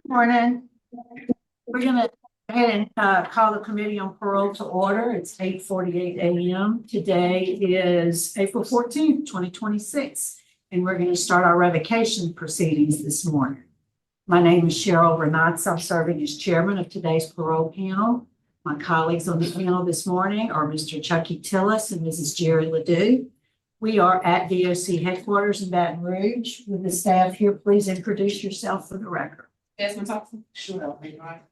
Morning. We're gonna go ahead and call the Committee on Parole to order. It's 8:48 a.m. Today is April 14th, 2026, and we're going to start our revocation proceedings this morning. My name is Cheryl Renatz. I'm serving as chairman of today's parole panel. My colleagues on the panel this morning are Mr. Chucky Tillis and Mrs. Jerry Ledoux. We are at DOC headquarters in Baton Rouge. With the staff here, please introduce yourself for the record. Desmond Thompson. Sure, that'll be right.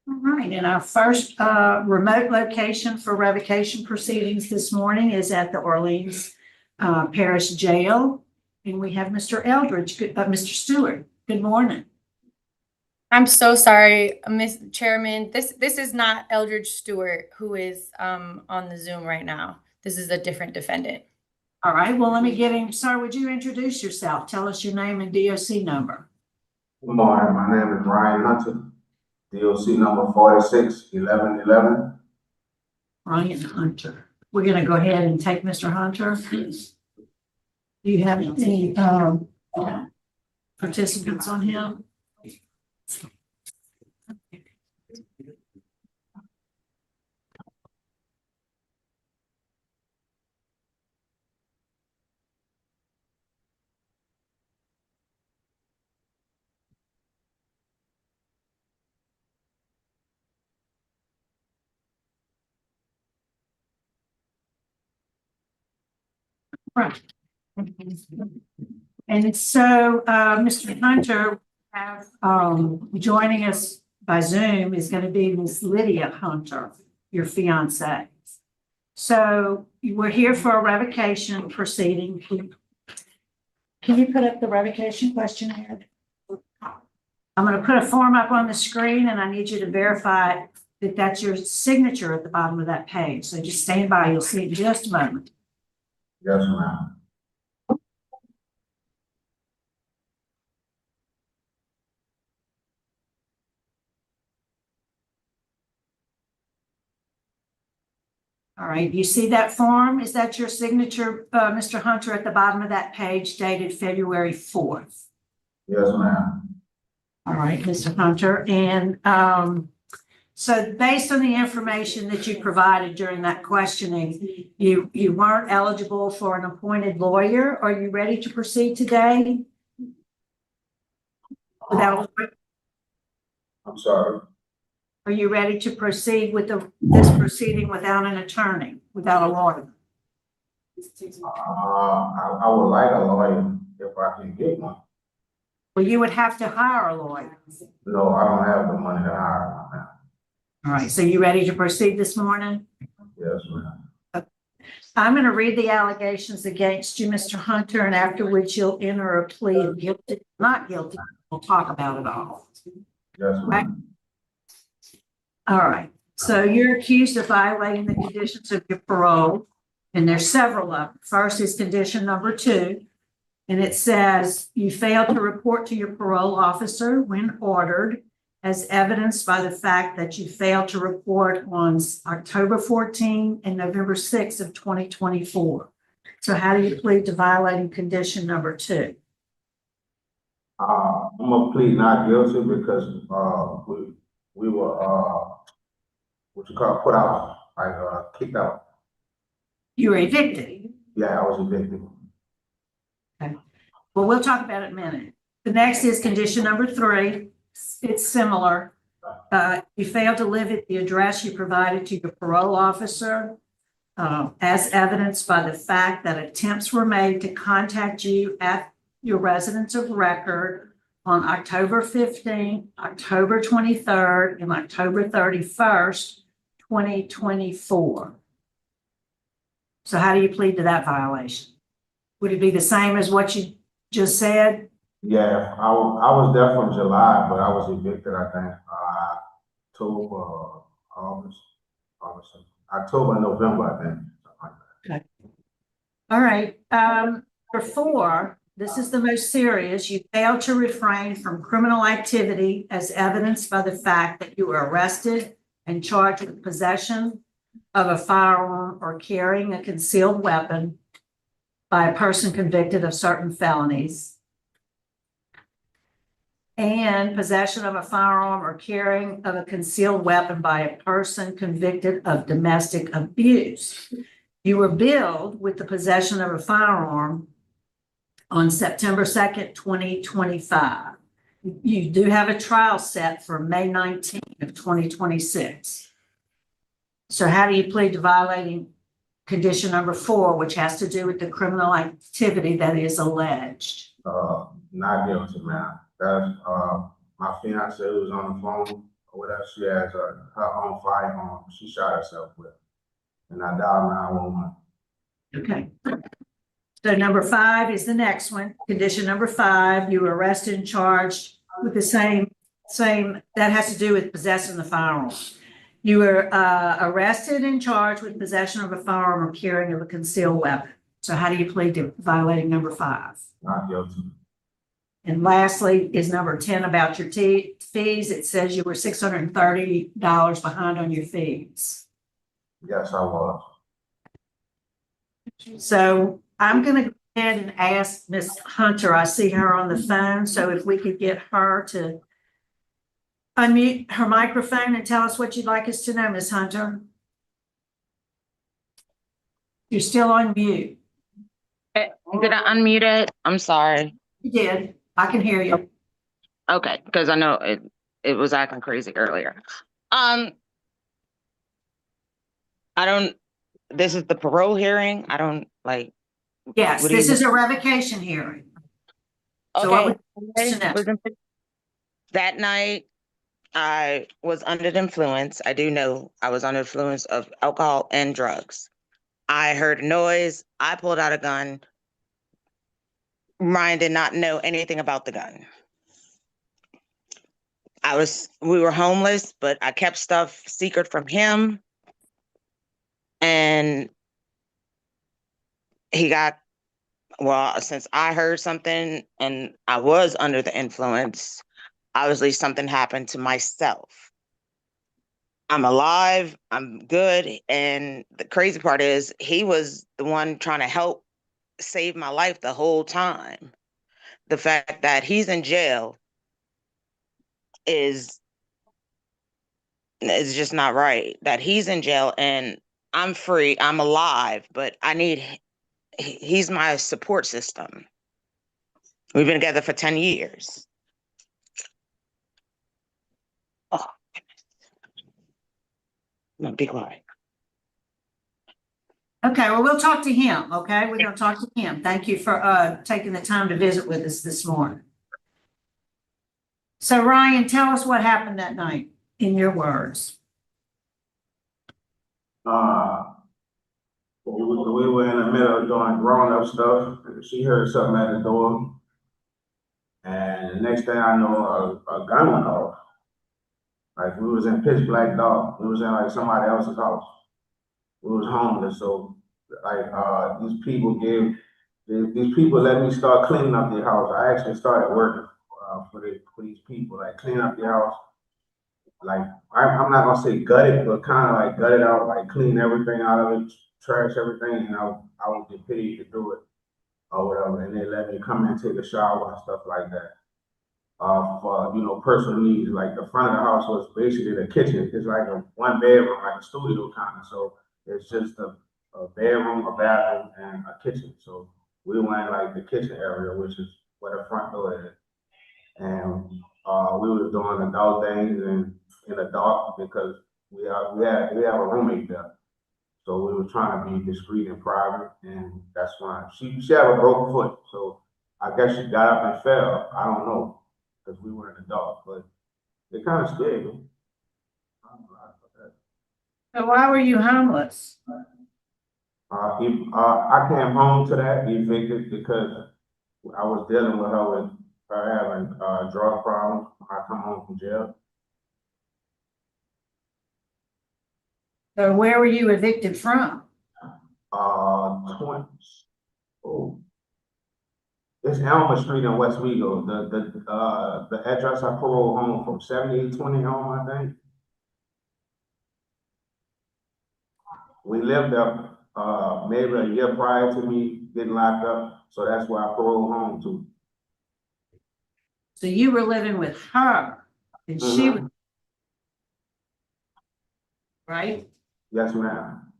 All right, and our first remote location for revocation proceedings this morning is at the Orleans Parish Jail. And we have Mr. Eldridge, Mr. Stewart. Good morning. I'm so sorry, Mr. Chairman. This is not Eldridge Stewart who is on the Zoom right now. This is a different defendant. All right, well, let me get him. Sir, would you introduce yourself? Tell us your name and DOC number. Good morning, my name is Ryan Hunter, DOC number 461111. Ryan Hunter. We're gonna go ahead and take Mr. Hunter. Do you have any participants on him? Right. And so, Mr. Hunter have joining us by Zoom is going to be Miss Lydia Hunter, your fiance. So we're here for a revocation proceeding. Can you put up the revocation questionnaire? I'm going to put a form up on the screen and I need you to verify that that's your signature at the bottom of that page. So just stand by. You'll see it in just a moment. Yes, ma'am. All right, you see that form? Is that your signature, Mr. Hunter, at the bottom of that page dated February 4th? Yes, ma'am. All right, Mr. Hunter, and so based on the information that you provided during that questioning, you weren't eligible for an appointed lawyer. Are you ready to proceed today? Without, I'm sorry. are you ready to proceed with this proceeding without an attorney, without a lawyer? I would like a lawyer if I can get one. Well, you would have to hire a lawyer. No, I don't have the money to hire one now. All right, so you ready to proceed this morning? Yes, ma'am. I'm going to read the allegations against you, Mr. Hunter, and after which you'll enter a plea of guilty, not guilty. We'll talk about it all. Yes, ma'am. All right, so you're accused of violating the conditions of your parole, and there's several of them. First is condition number 2, and it says you failed to report to your parole officer when ordered, as evidenced by the fact that you failed to report on October 14 and November 6 of 2024. So how do you plead to violating condition number 2? I'm gonna plead not guilty because we were what you call put out, like kicked out. You were evicted. Yeah, I was evicted. Well, we'll talk about it in a minute. The next is condition number 3. It's similar. You failed to live at the address you provided to your parole officer, as evidenced by the fact that attempts were made to contact you at your residence of record on October 15th, October 23rd, and October 31st, 2024. So how do you plead to that violation? Would it be the same as what you just said? Yeah, I was there from July, but I was evicted, I think, October, November, I think. Okay. All right. For 4, this is the most serious. You failed to refrain from criminal activity as evidenced by the fact that you were arrested and charged with possession of a firearm or carrying a concealed weapon by a person convicted of certain felonies, and possession of a firearm or carrying of a concealed weapon by a person convicted of domestic abuse. You were billed with the possession of a firearm on September 2nd, 2025. You do have a trial set for May 19th of 2026. So how do you plead to violating condition number 4, which has to do with the criminal activity that is alleged? Not guilty, man. That's my fiance who was on the phone or whatever. She has her own firearm. She shot herself with, and I dialed 911. Okay. So number 5 is the next one. Condition number 5, you were arrested and charged with the same, that has to do with possessing the firearm. You were arrested and charged with possession of a firearm or carrying of a concealed weapon. So how do you plead to violating number 5? Not guilty. And lastly is number 10 about your fees. It says you were $630 behind on your fees. Yes, I was. So I'm going to go ahead and ask Ms. Hunter. I see her on the phone. So if we could get her to unmute her microphone and tell us what you'd like us to know, Ms. Hunter. You're still on mute. Did I unmute it? I'm sorry. You did. I can hear you. Okay, because I know it was acting crazy earlier. I don't, this is the parole hearing. I don't like. Yes, what do you- this is a revocation hearing. So what Okay. would you like to know? That night, I was under the influence. I do know I was under the influence of alcohol and drugs. I heard a noise. I pulled out a gun. Ryan did not know anything about the gun. We were homeless, but I kept stuff secret from him. And since I heard something and I was under the influence, obviously something happened to myself. I'm alive, I'm good. And the crazy part is he was the one trying to help save my life the whole time. The fact that he's in jail is just not right. That he's in jail and I'm free, I'm alive, but he's my support system. We've been together for 10 years. Oh, no, be quiet. Okay, well, we'll talk to him, okay? We're gonna talk to him. Thank you for taking the time to visit with us this morning. So Ryan, tell us what happened that night in your words. We were in the middle of doing grown-up stuff, and she heard something at the door. And the next thing I know, a gun went off. Like, we was in pitch black dark. We was in like somebody else's house. We was homeless, so like these people let me start cleaning up their house. I actually started working for these people, like clean up their house. Like, I'm not gonna say gut it, but kind of like gut it out, like clean everything out of it, trash everything, and I would get paid to do it or whatever. And they let me come and take a shower and stuff like that. For personal needs. Like, the front of the house was basically the kitchen. It's like a one bedroom, like a studio kind of. So it's just a bedroom, a bathroom, and a kitchen. So we went like the kitchen area, which is where the front door is. And we were doing adult things and in the dark because we have a roommate there. So we were trying to be discreet and private, and that's why she had a broken foot. So I guess she got up and fell. I don't know, because we were in the dark, but it kind of scared me. So why were you homeless? I came home to that evicted because I was dealing with her having drug problems when I come home from jail. So where were you evicted from? It's Elmer Street in West Wego. The address I paroled home from 7820 home, I think. We lived up maybe a year prior to me getting locked up, so that's where I paroled home to. So you were living with her, and she was, right? Yes, ma'am.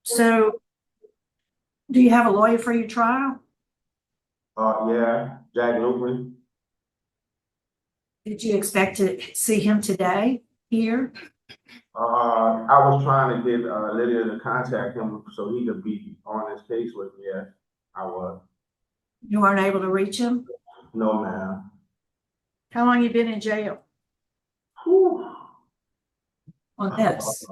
So do you have a lawyer for your trial? Yeah, Jack Lupery. Did you expect to see him today here? I was trying to get Lydia to contact him so he could be on this case with me. Yeah, I was. You weren't able to reach him? No, ma'am. How long you been in jail? Whew. On this?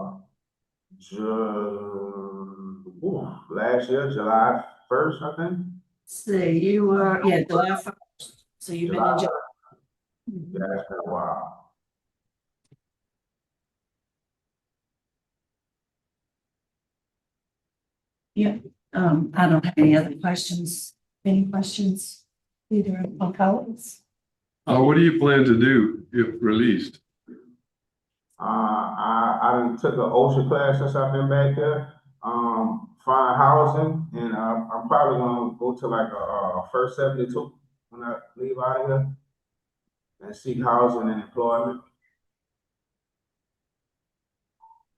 Last year, July 1st, I think. See, you were, July 1st. So you've been in jail. Yeah, that's been a while. Yeah, I don't have any other questions. Any questions? Either of my colleagues? What do you plan to do if released? I took an OSHA class since I've been back there. Find housing, and I'm probably gonna go to like a first 72 when I leave out of here and seek housing and employment.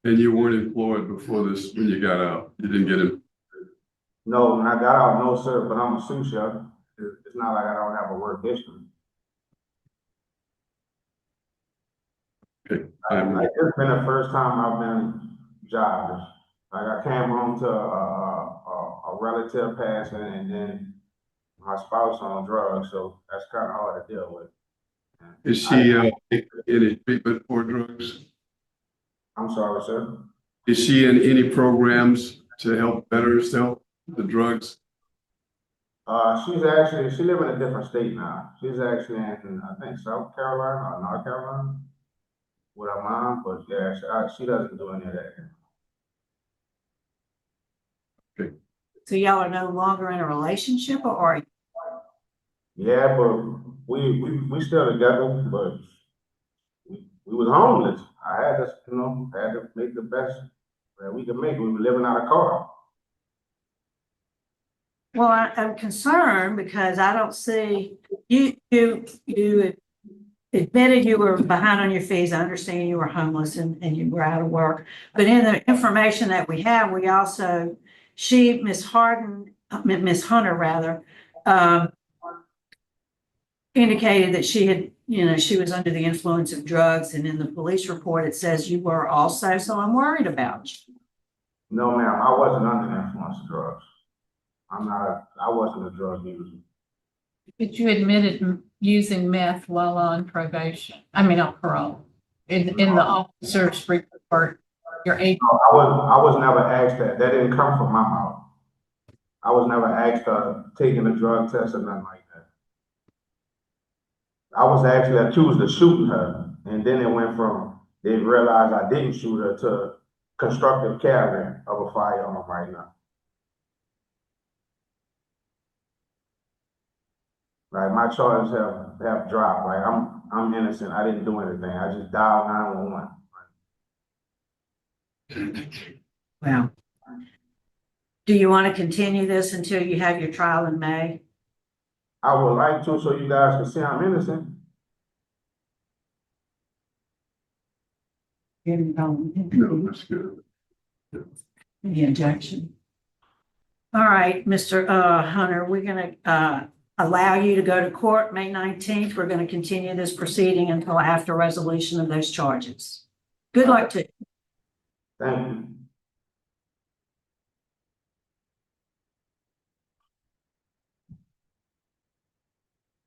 And you weren't employed before this when you got out? You didn't get it? No, when I got out, no sir, but I'm a sous chef. It's not like I don't have a work history. Okay. Like, it's been the first time I've been jobless. Like, I came home to a relative passing, and then my spouse on drugs, so that's kind of hard to deal with. Is she, in any treatment for drugs? I'm sorry, sir. Is she in any programs to help better herself, the drugs? She live in a different state now. She's actually in, I think, South Carolina or North Carolina with her mom, but yeah, she doesn't do any of that. So y'all are no longer in a relationship, or are you? Yeah, but we still together, but we was homeless. I had to, had to make the best that we could make. We were living out of car. Well, I'm concerned because I don't see, you admitted you were behind on your fees. I understand you were homeless and you were out of work. But in the information that we have, we also, Miss Hunter rather, indicated that she had, she was under the influence of drugs, and in the police report, it says you were also, so I'm worried about you. No, ma'am, I wasn't under the influence of drugs. I wasn't a drug user. But you admitted using meth while on probation, on parole. In the officer's report, your age. No, I was never asked that. That didn't come from my mouth. I was never asked taking a drug test or nothing like that. I was actually accused of shooting her, and then it went from they realized I didn't shoot her to constructive carrying of a firearm right now. Like my charges have dropped. Like I'm innocent. I didn't do anything. I just dialed 911. Well, do you want to continue this until you have your trial in May? I would like to, so you guys can see I'm innocent. No, that's good. The injection. All right, Mr. Hunter, we're gonna allow you to go to court May 19th. We're gonna continue this proceeding until after resolution of those charges. Good luck to you. Thank you.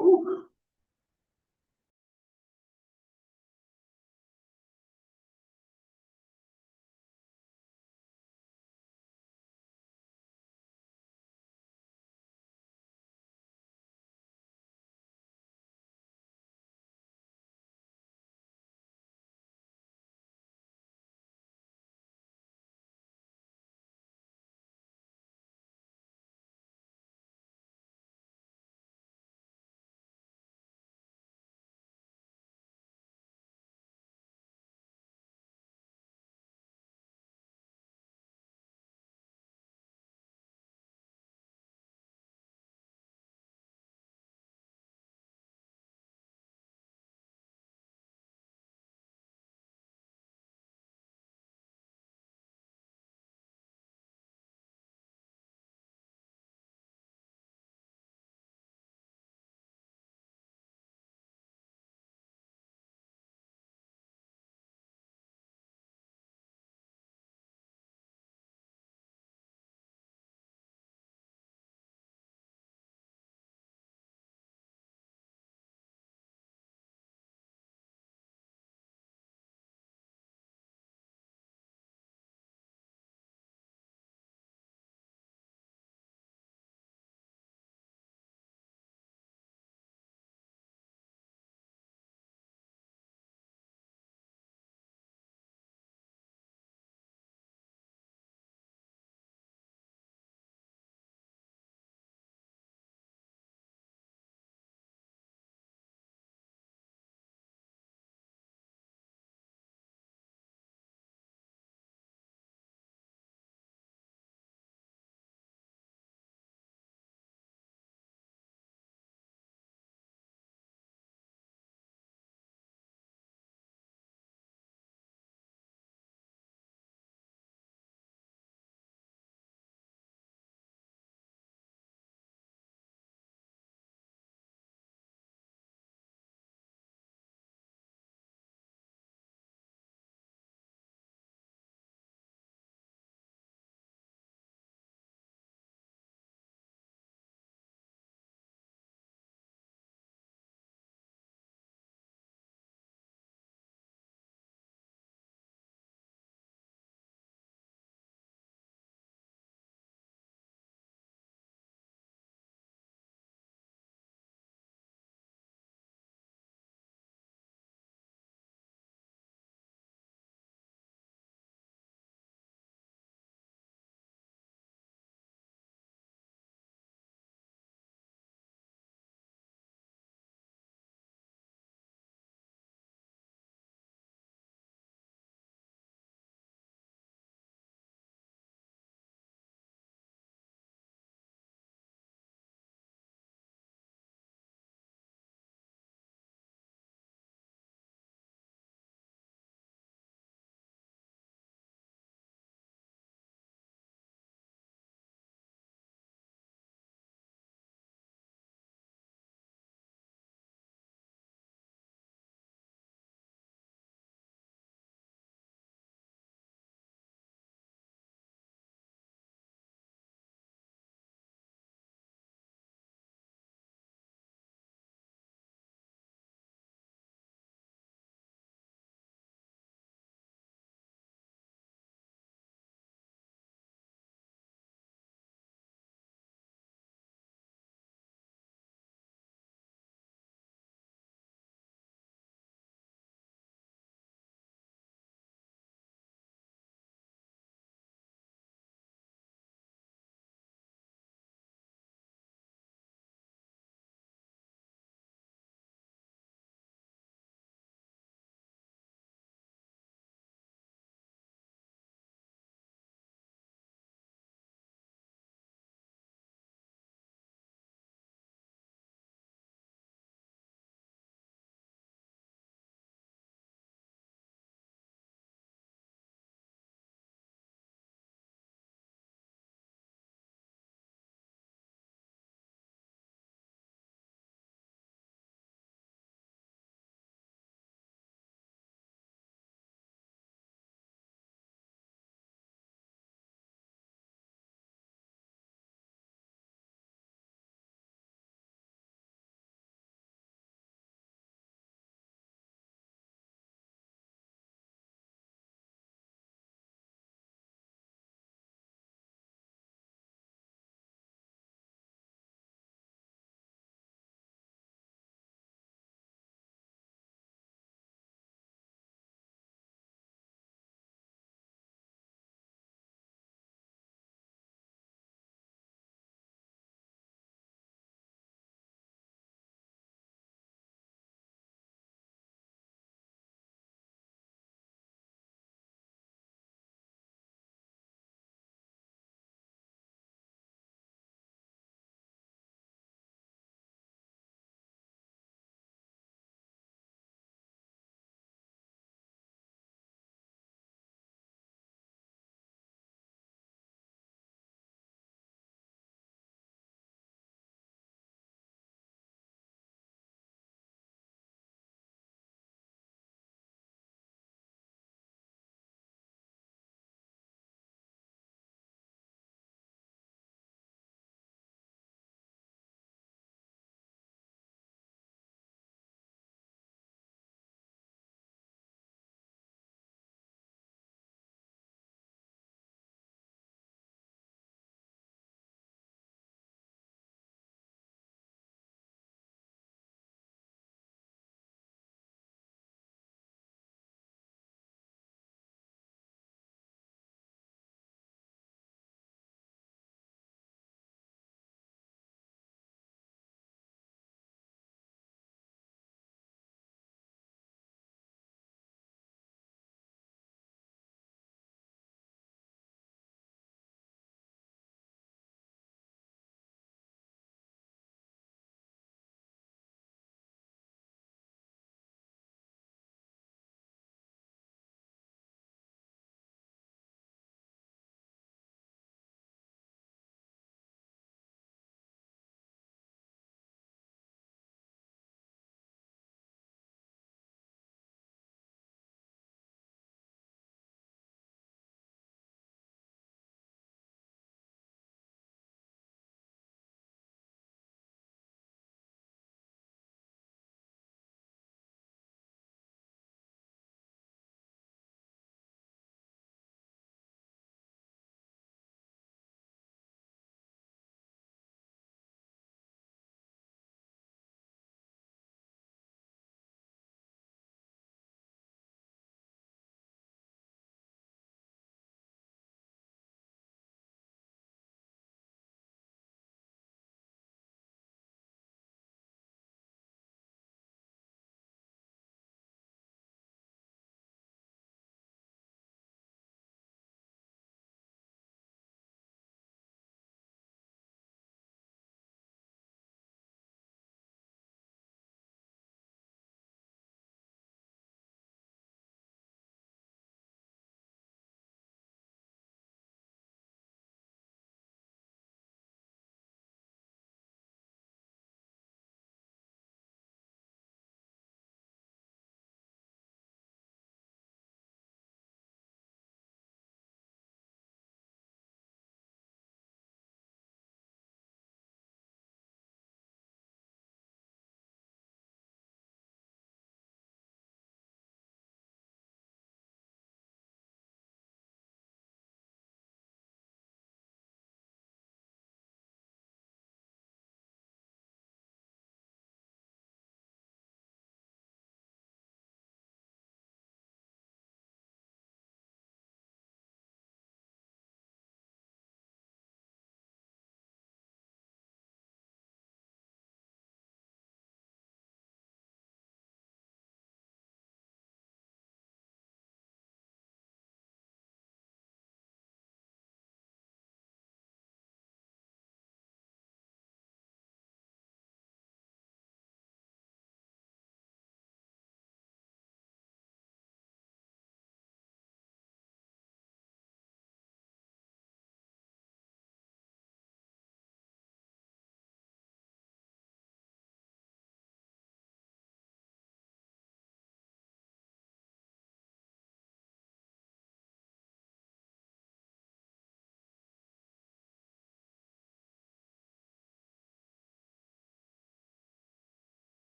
Ooh.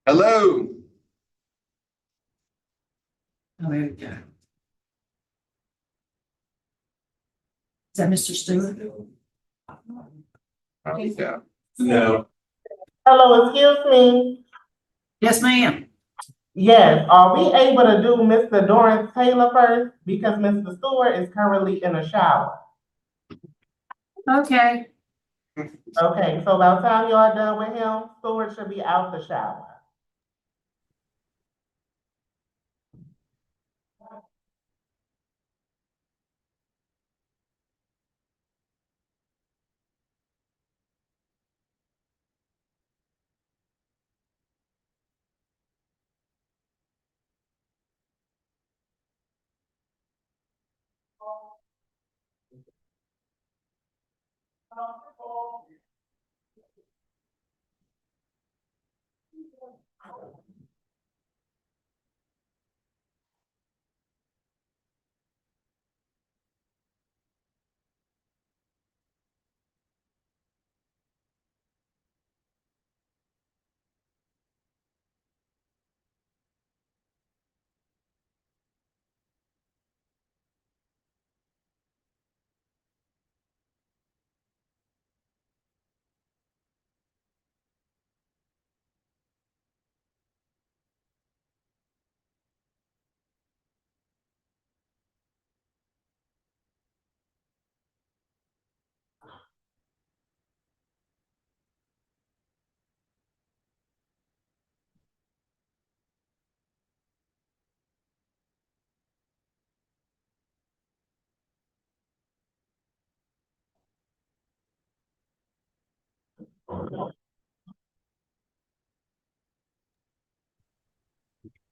Hello. Oh, there we go. Is that Mr. Stewart? Yeah. No. Hello, excuse me. Yes, ma'am. Yes, are we able to do Mr. Durance Taylor first? Because Mr. Stewart is currently in a shower. Okay. Okay, so by the time y'all done with him, Stewart should be out the shower.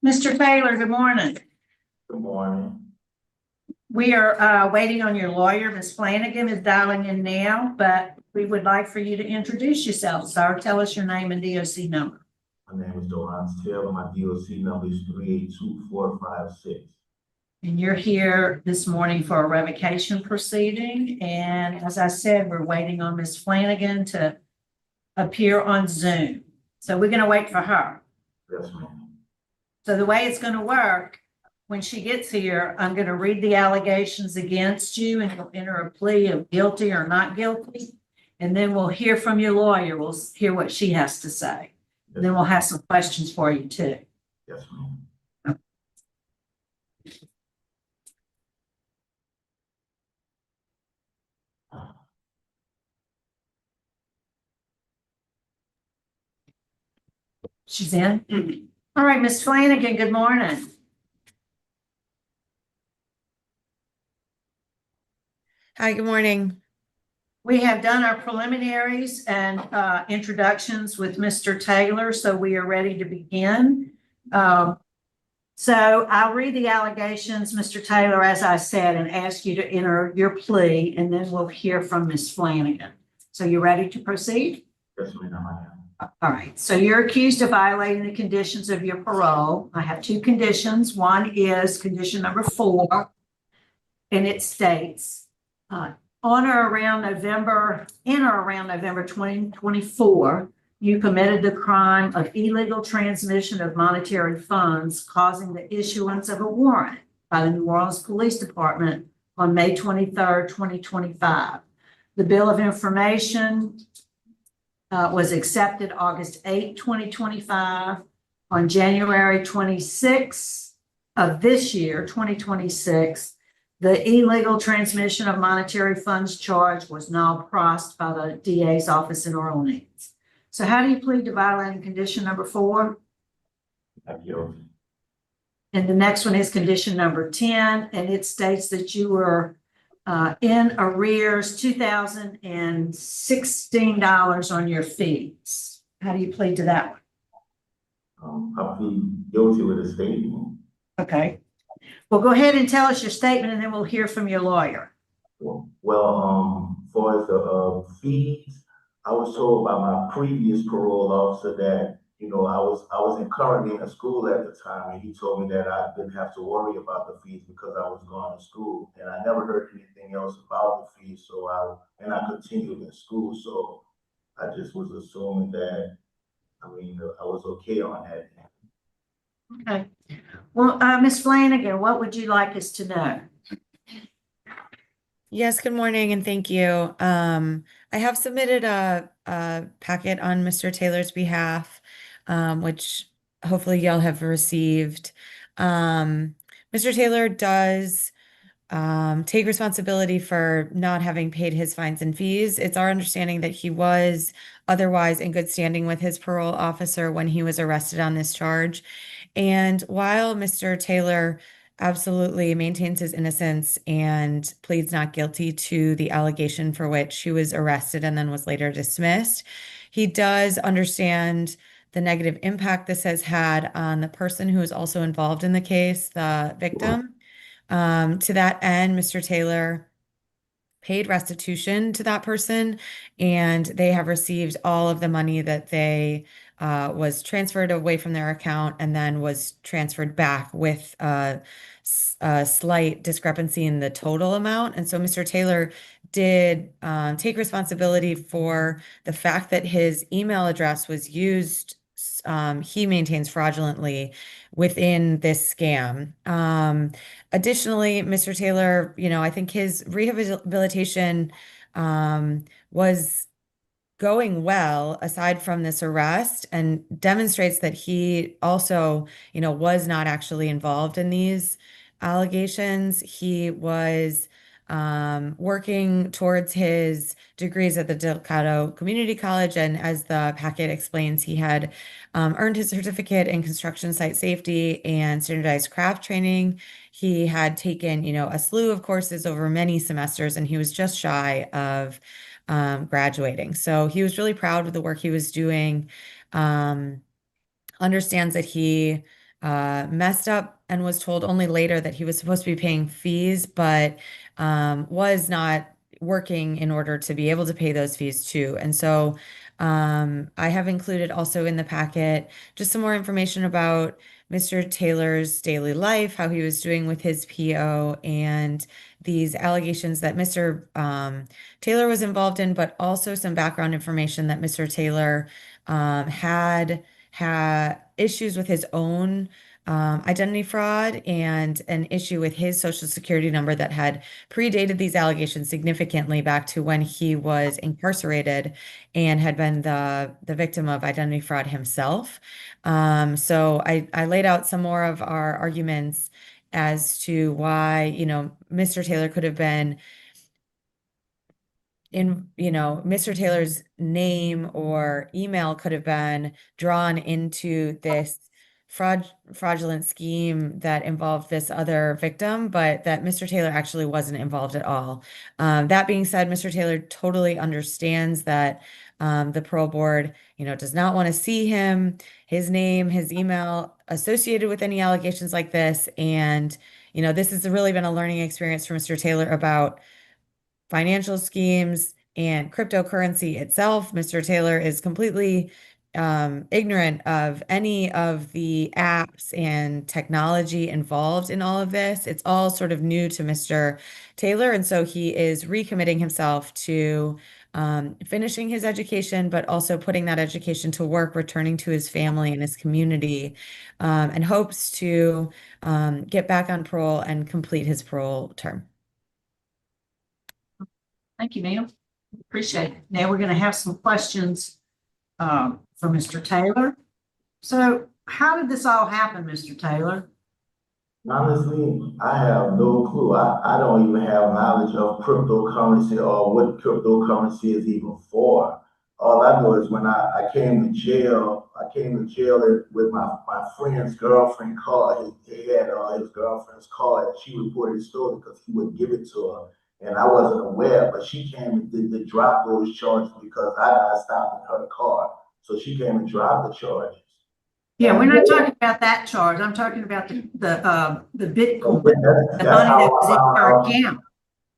Mr. Taylor, good morning. Good morning. We are waiting on your lawyer. Ms. Flanagan is dialing in now, but we would like for you to introduce yourself, sir. Tell us your name and DOC number. My name is Durance Taylor. My DOC number is 382456. And you're here this morning for a revocation proceeding. And as I said, we're waiting on Ms. Flanagan to appear on Zoom. So we're going to wait for her. Yes, ma'am. So the way it's going to work, when she gets here, I'm going to read the allegations against you and you'll enter a plea of guilty or not guilty. And then we'll hear from your lawyer. We'll hear what she has to say. And then we'll have some questions for you too. Yes, ma'am. She's in? All right, Ms. Flanagan, good morning. Hi, good morning. We have done our preliminaries and introductions with Mr. Taylor, so we are ready to begin. So I'll read the allegations, Mr. Taylor, as I said, and ask you to enter your plea, and then we'll hear from Ms. Flanagan. So you ready to proceed? Yes, ma'am, I am. All right, so you're accused of violating the conditions of your parole. I have two conditions. One is condition number 4, and it states, on or around November 2024, you committed the crime of illegal transmission of monetary funds, causing the issuance of a warrant by the New Orleans Police Department on May 23rd, 2025. The bill of information was accepted August 8, 2025. On January 26th of this year, 2026, the illegal transmission of monetary funds charge was now processed by the DA's office in Orleans. So how do you plead to violating condition number 4? I'm guilty. And the next one is condition number 10, and it states that you were in arrears $2,016 on your fees. How do you plead to that one? I plead guilty with a statement. Okay. Well, go ahead and tell us your statement, and then we'll hear from your lawyer. Well, for the fees, I was told by my previous parole officer that, I was currently in a school at the time, and he told me that I didn't have to worry about the fees because I was going to school, and I never heard anything else about the fees. So I continued in school, so I just was assuming that I mean, I was okay on that. Okay. Well, Ms. Flanagan, what would you like us to know? Yes, good morning and thank you. I have submitted a packet on Mr. Taylor's behalf, which hopefully y'all have received. Mr. Taylor does take responsibility for not having paid his fines and fees. It's our understanding that he was otherwise in good standing with his parole officer when he was arrested on this charge. And while Mr. Taylor absolutely maintains his innocence and pleads not guilty to the allegation for which he was arrested and then was later dismissed, he does understand the negative impact this has had on the person who is also involved in the case, the victim. To that end, Mr. Taylor paid restitution to that person, and they have received all of the money that they was transferred away from their account and then was transferred back with a slight discrepancy in the total amount. And so Mr. Taylor did take responsibility for the fact that his email address was used, he maintains fraudulently within this scam. Additionally, Mr. Taylor, I think his rehabilitation was going well aside from this arrest and demonstrates that he also, was not actually involved in these allegations. He was working towards his degrees at the Delgado Community College, and as the packet explains, he had earned his certificate in construction site safety and standardized craft training. He had taken, a slew of courses over many semesters, and he was just shy of graduating. So he was really proud of the work he was doing. Understands that he messed up and was told only later that he was supposed to be paying fees, but was not working in order to be able to pay those fees too. And so I have included also in the packet just some more information about Mr. Taylor's daily life, how he was doing with his PO, and these allegations that Mr. Taylor was involved in, but also some background information that Mr. Taylor had issues with his own identity fraud and an issue with his social security number that had predated these allegations significantly back to when he was incarcerated and had been the victim of identity fraud himself. So I laid out some more of our arguments as to why, Mr. Taylor could have been Mr. Taylor's name or email could have been drawn into this fraudulent scheme that involved this other victim, but that Mr. Taylor actually wasn't involved at all. That being said, Mr. Taylor totally understands that the parole board, does not want to see his name, his email associated with any allegations like this. And, this has really been a learning experience for Mr. Taylor about financial schemes and cryptocurrency itself. Mr. Taylor is completely ignorant of any of the apps and technology involved in all of this. It's all sort of new to Mr. Taylor. And so he is recommitting himself to finishing his education, but also putting that education to work, returning to his family and his community, and hopes to get back on parole and complete his parole term. Thank you, ma'am. Appreciate it. Now we're going to have some questions for Mr. Taylor. So how did this all happen, Mr. Taylor? Honestly, I have no clue. I don't even have knowledge of cryptocurrency or what cryptocurrency is even for. All I know is when I came to jail, with my friend's girlfriend card. He had his girlfriend's card. She reported it stolen because he wouldn't give it to her. And I wasn't aware, but she came and did the drop those charges because I got stopped in her car. So she came and dropped the charges. Yeah, we're not talking about that charge. I'm talking about the Bitcoin, the money That's that how was in your account.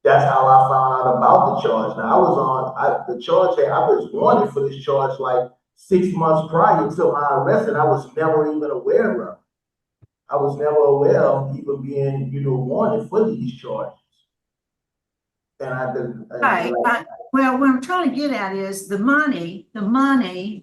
That's how I found out about the charge. Now the charge. I was wanted for this charge like 6 months prior to my arrest, and I was never even aware of it. I was never aware of even being, wanted for these charges. And I did. Right, well, what I'm trying to get at is the money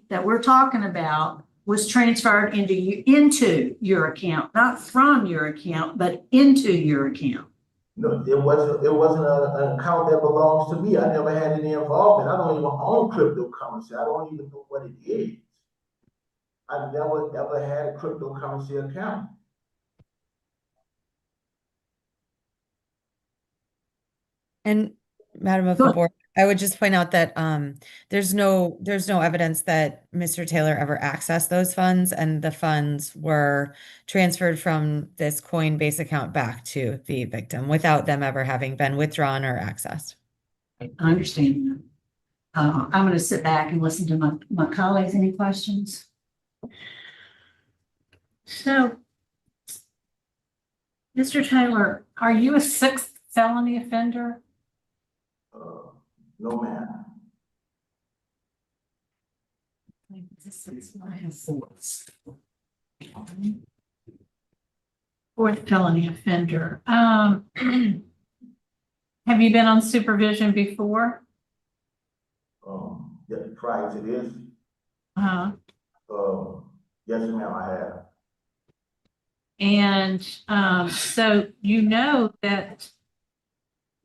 that we're talking about was transferred into your account, not from your account, but into your account. No, it wasn't an account that belongs to me. I never had any involvement. I don't even own cryptocurrency. I don't even know what it is. I never ever had a cryptocurrency account. And Madam of the Board, I would just point out that there's no evidence that Mr. Taylor ever accessed those funds, and the funds were transferred from this Coinbase account back to the victim without them ever having been withdrawn or accessed. I understand that. I'm going to sit back and listen to my colleagues. Any questions? So, Mr. Taylor, are you a sixth felony offender? No, ma'am. I have fourths. Fourth felony offender. Have you been on supervision before? Yeah, prior to this, Uh, yes, ma'am, I have. and so you know that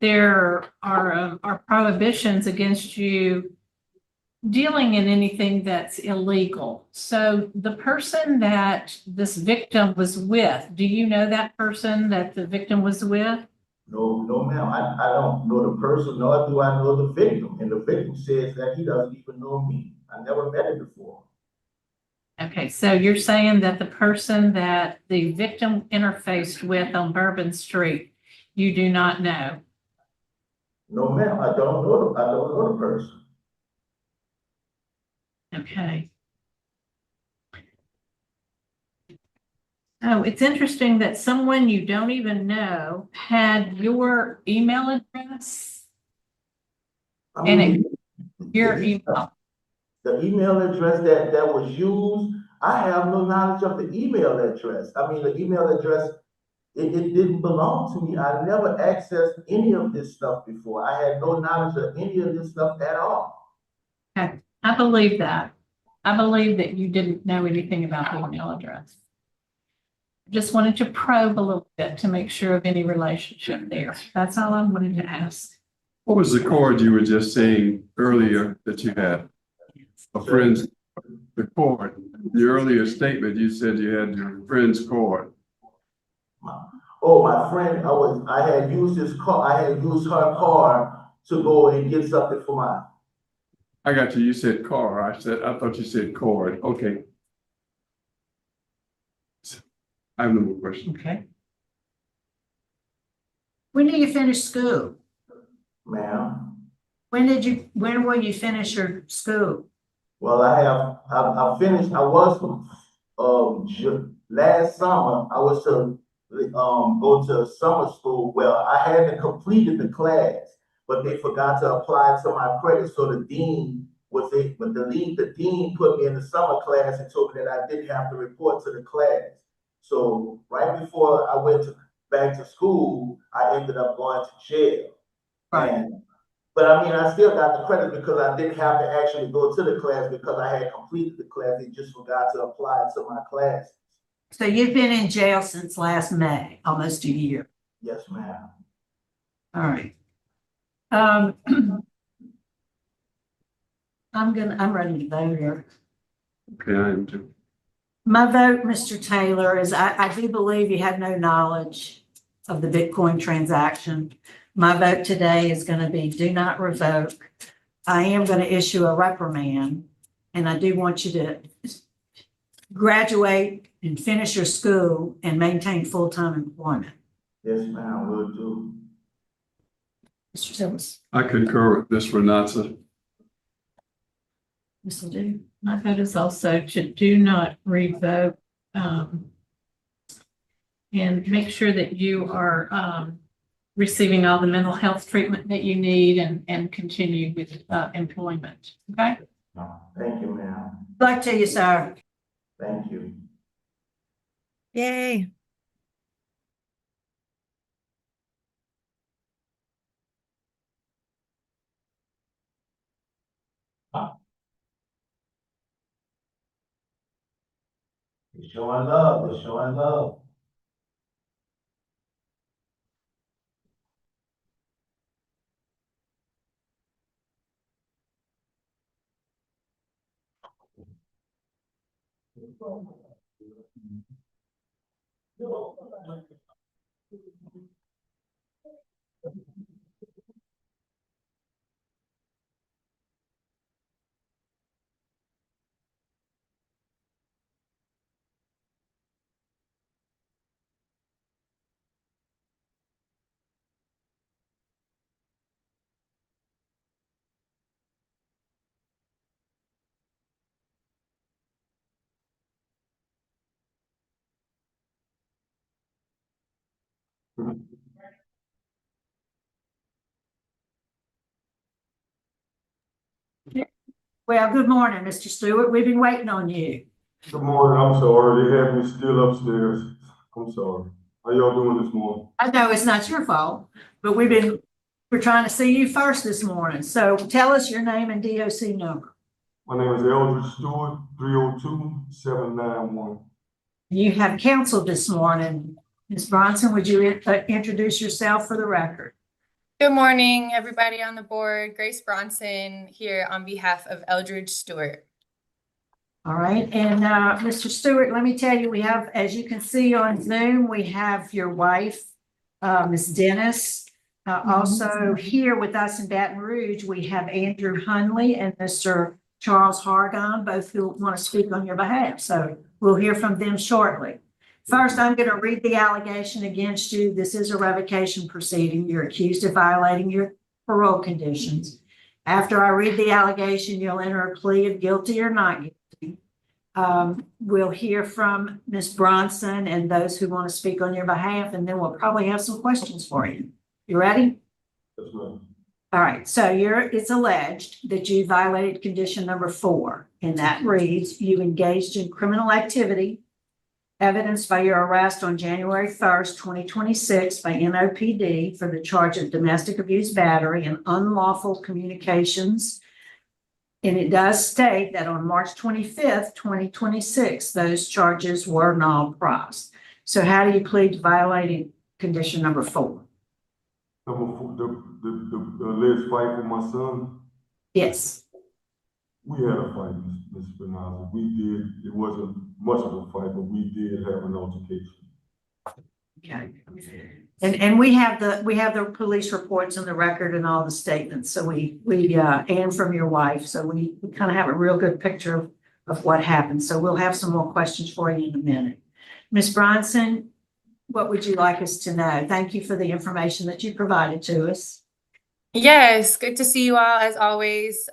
there are prohibitions against you dealing in anything that's illegal. So the person that this victim was with, do you know that person that the victim was with? No, ma'am. I don't know the person, nor do I know the victim. And the victim says that he doesn't even know me. I never met him before. Okay, so you're saying that the person that the victim interfaced with on Bourbon Street, you do not know? No, ma'am, I don't know the person. Okay. Oh, it's interesting that someone you don't even know had your email address your email. The email address that was used, I have no knowledge of the email address. I mean, the email address, it didn't belong to me. I never accessed any of this stuff before. I had no knowledge of any of this stuff at all. Okay, I believe that. I believe that you didn't know anything about the email address. Just wanted to probe a little bit to make sure of any relationship there. That's all I wanted to ask. What was the cord you were just saying earlier that you had? A friend's, the cord. The earlier statement, you said you had your friend's cord. My friend, I had used his car, I had used her car to go and get something for mine. I got you. You said car. I thought you said cord. Okay. I have no more questions. Okay. When do you finish school? Ma'am. When will you finish your school? Well, I finished, last summer, I was to go to summer school. Well, I hadn't completed the class, but they forgot to apply to my credit. So the dean the dean put me in the summer class and told me that I didn't have to report to the class. So right before I went back to school, I ended up going to jail. Right. But I mean, I still got the credit because I didn't have to actually go to the class because I had completed the class. They just forgot to apply it to my classes. So you've been in jail since last May, almost a year. Yes, ma'am. All right. I'm ready to vote here. Okay, I am too. My vote, Mr. Taylor, is I do believe you had no knowledge of the Bitcoin transaction. My vote today is going to be do not revoke. I am going to issue a reprimand, and I do want you to graduate and finish your school and maintain full-time employment. Yes, ma'am, will do. Mr. Sills. I concur with Ms. Renata. Ms. Ledoux. My vote is also to do not revoke, and make sure that you are receiving all the mental health treatment that you need and continue with employment. Okay. Thank you, ma'am. Good luck to you, sir. Thank you. Yay. We're showing love, we're showing love. Well, good morning, Mr. Stewart. We've been waiting on you. Good morning, I'm sorry, they had me still upstairs, I'm sorry. How y'all doing this morning? I know it's not your fault, but we're trying to see you first this morning. So tell us your name and DOC number. My name is Eldridge Stewart, 302-791. You have counsel this morning. Ms. Bronson, would you introduce yourself for the record? Good morning, everybody on the board. Grace Bronson here on behalf of Eldridge Stewart. All right, and Mr. Stewart, let me tell you, we have, as you can see on Zoom, we have your wife, Ms. Dennis. Also here with us in Baton Rouge, we have Andrew Hunley and Mr. Charles Hargon, both who want to speak on your behalf. So we'll hear from them shortly. First, I'm going to read the allegation against you. This is a revocation proceeding. You're accused of violating your parole conditions. After I read the allegation, you'll enter a plea of guilty or not guilty. We'll hear from Ms. Bronson and those who want to speak on your behalf, and then we'll probably have some questions for you. You ready? Yes, ma'am. All right, so it's alleged that you violated condition number 4, and that reads, you engaged in criminal activity evidenced by your arrest on January 1st, 2026 by NOPD for the charge of domestic abuse battery and unlawful communications. And it does state that on March 25th, 2026, those charges were null pros. So how do you plead to violating condition number 4? Number 4, the alleged fight with my son, Yes. we had a fight, Ms. Spinoza. It wasn't much of a fight, but we did have an altercation. Okay. And we have the police reports and the record and all the statements. So we and from your wife. So we kind of have a real good picture of what happened. So we'll have some more questions for you in a minute. Ms. Bronson, what would you like us to know? Thank you for the information that you provided to us. Yes, good to see you all as always.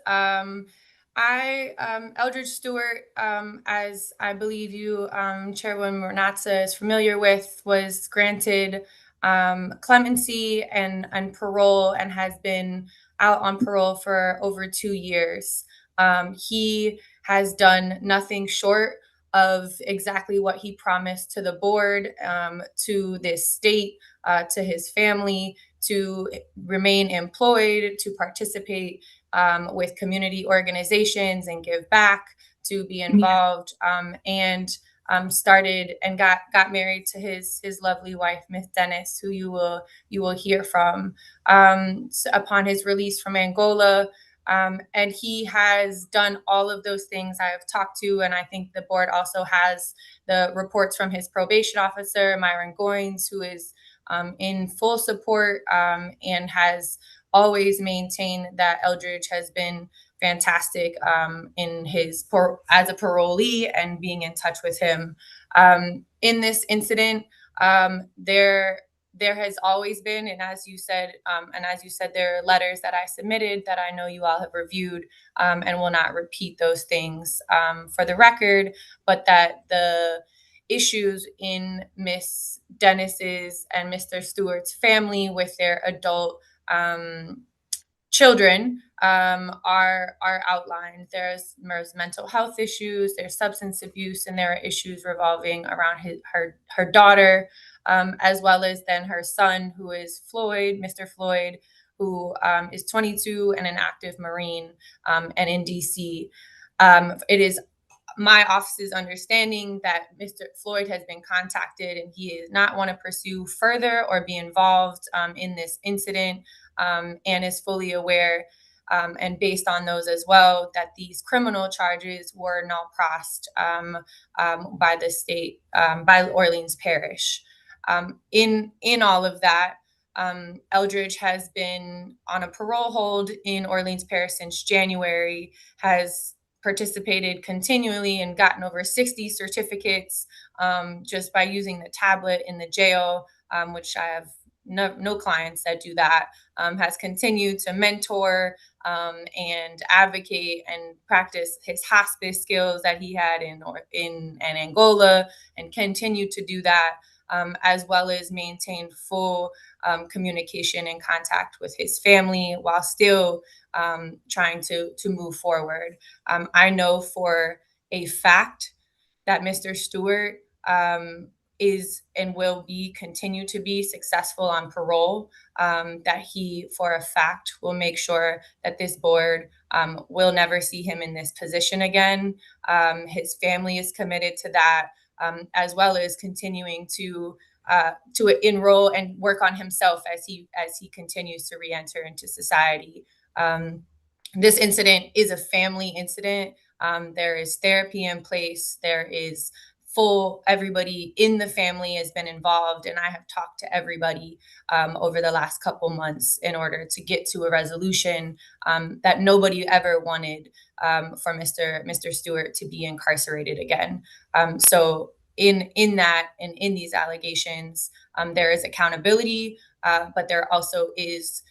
Eldridge Stewart, as I believe you, Chairwoman Renatza is familiar with, was granted clemency and parole and has been out on parole for over 2 years. He has done nothing short of exactly what he promised to the board, to this state, to his family, to remain employed, to participate with community organizations and give back, to be involved, and started and got married to his lovely wife, Miss Dennis, who you will hear from upon his release from Angola. And he has done all of those things I have talked to, and I think the board also has the reports from his probation officer, Myron Goins, who is in full support and has always maintained that Eldridge has been fantastic in his as a parolee and being in touch with him. In this incident, there has always been, and as you said, there are letters that I submitted that I know you all have reviewed, and will not repeat those things for the record, but that the issues in Miss Dennis's and Mr. Stewart's family with their adult children are outlined. There's mental health issues, there's substance abuse, and there are issues revolving around her daughter, as well as then her son, who is Floyd, Mr. Floyd, who is 22 and an active Marine and in DC. It is my office's understanding that Mr. Floyd has been contacted and he does not want to pursue further or be involved in this incident, and is fully aware, and based on those as well, that these criminal charges were null prossed by the state, by Orleans Parish. In all of that, Eldridge has been on a parole hold in Orleans Parish since January, has participated continually and gotten over 60 certificates just by using the tablet in the jail, which I have no clients that do that, has continued to mentor and advocate and practice his hospice skills that he had in Angola, and continue to do that, as well as maintain full communication and contact with his family while still trying to move forward. I know for a fact that Mr. Stewart is and will continue to be successful on parole, that he for a fact will make sure that this board will never see him in this position again. His family is committed to that, as well as continuing to enroll and work on himself as he continues to re-enter into society. This incident is a family incident. There is therapy in place. There is everybody in the family has been involved, and I have talked to everybody over the last couple months in order to get to a resolution that nobody ever wanted for Mr. Stewart to be incarcerated again. So in that and in these allegations, there is accountability, but there also is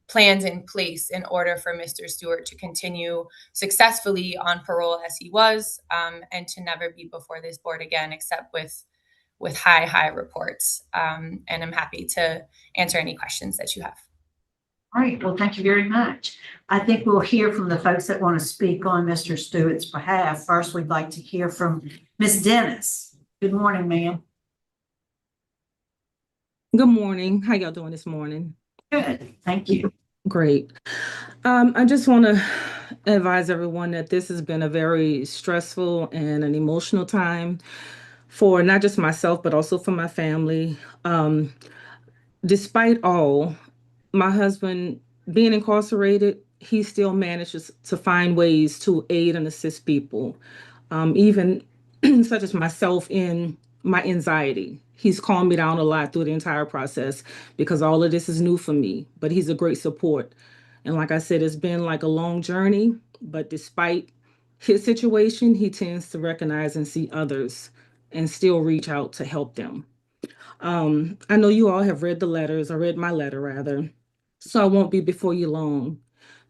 plans in place in order for Mr. Stewart to continue successfully on parole as he was, and to never be before this board again, except with high reports. And I'm happy to answer any questions that you have. All right, well, thank you very much. I think we'll hear from the folks that want to speak on Mr. Stewart's behalf. First, we'd like to hear from Ms. Dennis. Good morning, ma'am. Good morning. How y'all doing this morning? Good, thank you. Great. I just want to advise everyone that this has been a very stressful and an emotional time for not just myself, but also for my family. Despite all, my husband being incarcerated, he still manages to find ways to aid and assist people, even such as myself in my anxiety. He's calmed me down a lot through the entire process because all of this is new for me, but he's a great support. And like I said, it's been like a long journey, but despite his situation, he tends to recognize and see others and still reach out to help them. I know you all have read the letters, or read my letter rather, so I won't be before you long,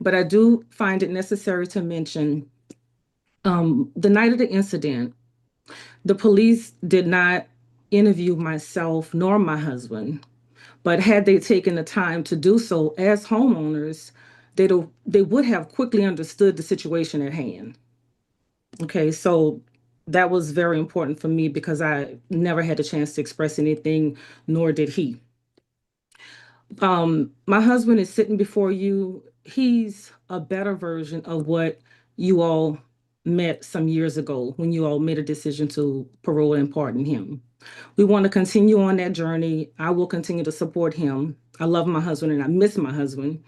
but I do find it necessary to mention the night of the incident, the police did not interview myself nor my husband, but had they taken the time to do so as homeowners, they would have quickly understood the situation at hand. Okay, so that was very important for me because I never had a chance to express anything, nor did he. My husband is sitting before you. He's a better version of what you all met some years ago when you all made a decision to parole and pardon him. We want to continue on that journey. I will continue to support him. I love my husband and I miss my husband.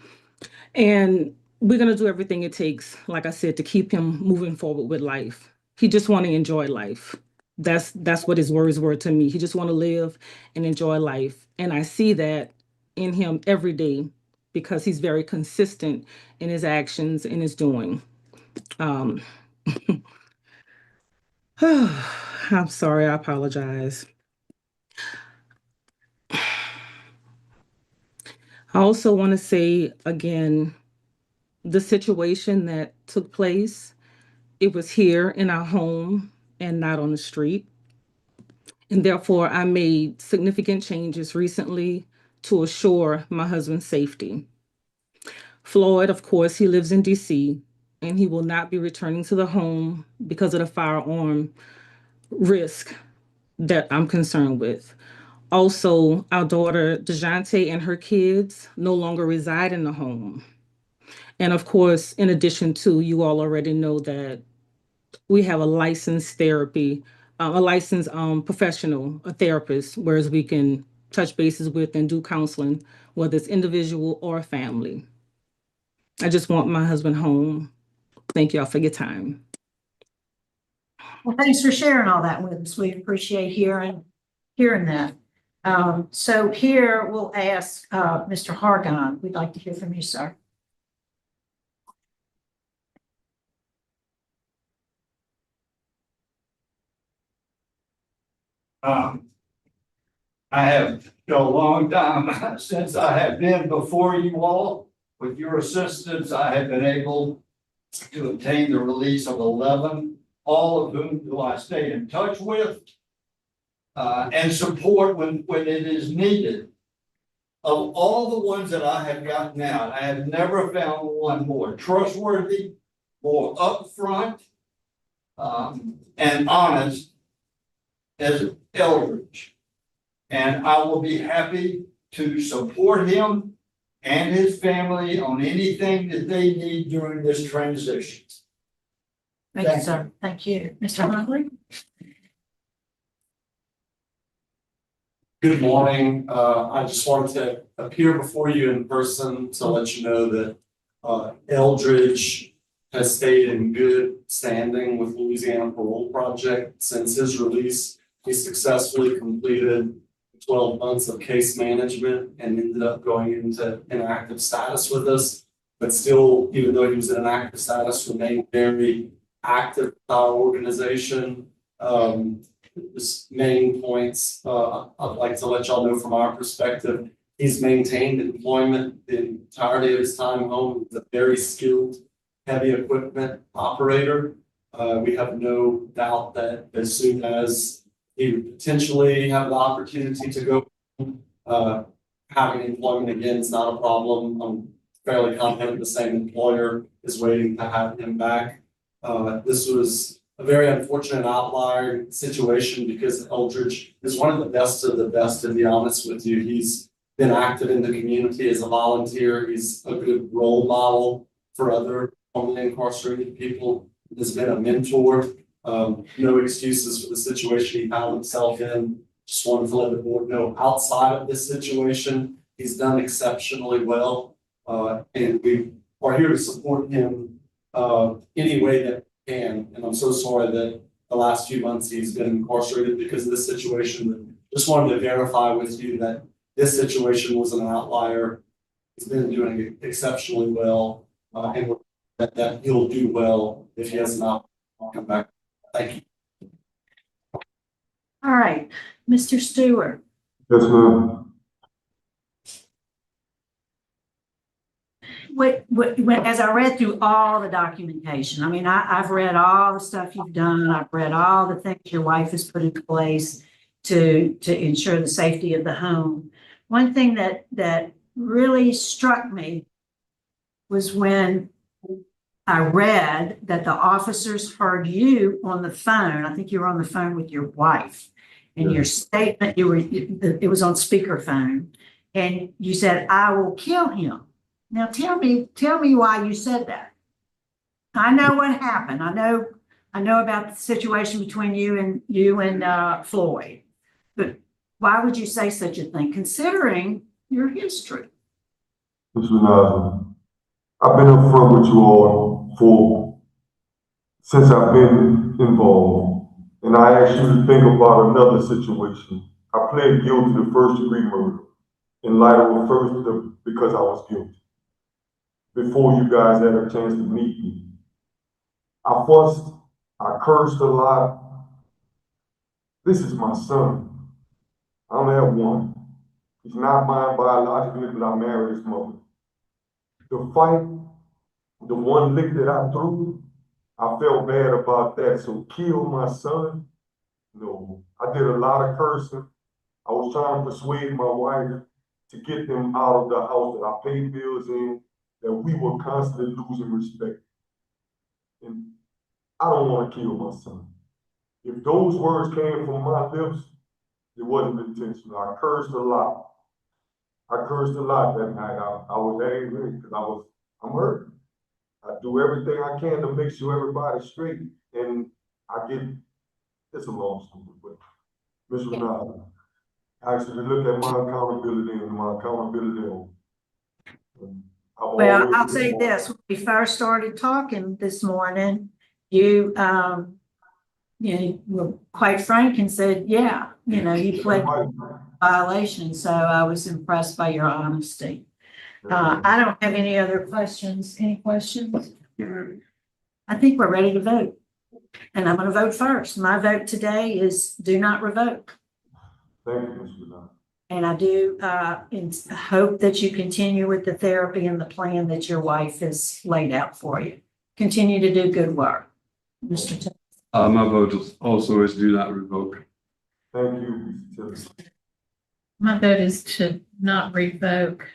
And we're going to do everything it takes, like I said, to keep him moving forward with life. He just want to enjoy life. That's what his words were to me. He just want to live and enjoy life. And I see that in him every day because he's very consistent in his actions and his doing. I'm sorry, I apologize. I also want to say again, the situation that took place, it was here in our home and not on the street. And therefore, I made significant changes recently to assure my husband's safety. Floyd, of course, he lives in DC, and he will not be returning to the home because of the firearm risk that I'm concerned with. Also, our daughter DAVANTE and her kids no longer reside in the home. And of course, in addition to, you all already know that we have a licensed professional, a therapist, whereas we can touch bases with and do counseling, whether it's individual or family. I just want my husband home. Thank y'all for your time. Well, thanks for sharing all that with us. We appreciate hearing that. So here we'll ask Mr. Hargon. We'd like to hear from you, sir. I have a long time since I have been before you all. With your assistance, I have been able to obtain the release of 11, all of whom do I stay in touch with and support when it is needed. Of all the ones that I have gotten out, I have never found one more trustworthy, more upfront, and honest as Eldridge. And I will be happy to support him and his family on anything that they need during this transition. Thank you, sir. Thank you. Mr. Huntley? Good morning. I just wanted to appear before you in person to let you know that Eldridge has stayed in good standing with Louisiana Parole Project since his release. He successfully completed 12 months of case management and ended up going into inactive status with us. But still, even though he was in inactive status, remained very active with our organization. His main points I'd like to let y'all know from our perspective. He's maintained employment the entirety of his time home. He's a very skilled heavy equipment operator. We have no doubt that as soon as he would potentially have the opportunity to go having employment again is not a problem. I'm fairly confident the same employer is waiting to have him back. This was a very unfortunate outlier situation because Eldridge is one of the best, to be honest with you. He's been active in the community as a volunteer. He's a good role model for other formerly incarcerated people. He's been a mentor. No excuses for the situation he found himself in. Just wanted to let the board know outside of this situation, he's done exceptionally well. And we are here to support him any way that we can. And I'm so sorry that the last few months he's been incarcerated because of this situation. Just wanted to verify with you that this situation was an outlier. He's been doing exceptionally well, and that he'll do well if he has an opportunity to come back. Thank you. All right, Mr. Stewart. Yes, ma'am. As I read through all the documentation, I mean, I've read all the stuff you've done. I've read all the things your wife has put in place to ensure the safety of the home. One thing that really struck me was when I read that the officers heard you on the phone. I think you were on the phone with your wife, and your statement, it was on speakerphone, and you said, "I will kill him." Now tell me why you said that. I know what happened. I know about the situation between you and Floyd, but why would you say such a thing, considering your history? I've been upfront with you all since I've been involved, and I asked you to think about another situation. I pled guilty to first-degree murder in light of because I was guilty. Before you guys had a chance to meet me, I fussed, I cursed a lot. This is my son. I only have one. He's not mine biologically, but I married his mother. The fight, the one lick that I threw, I felt bad about that. So kill my son? No. I did a lot of cursing. I was trying to persuade my wife to get them out of the house that I paid bills in, that we were constantly losing respect. And I don't want to kill my son. If those words came from my lips, It wasn't intentional. I cursed a lot. I cursed a lot that night. I was angry because I'm hurt. I do everything I can to make sure everybody's straight, and I get, it's a long story, but Ms. Renata, actually look at my accountability and my accountability on. Well, I'll say this, when we first started talking this morning, you were quite frank and said, yeah, you played violation, so I was impressed by your honesty. I don't have any other questions. Any questions? I think we're ready to vote. And I'm gonna vote first. My vote today is do not revoke. Thank you, Ms. Renata. And I do hope that you continue with the therapy and the plan that your wife has laid out for you. Continue to do good work. Mr. Taylor. My vote also is do not revoke. Thank you, Mr. Tillman. My vote is to not revoke,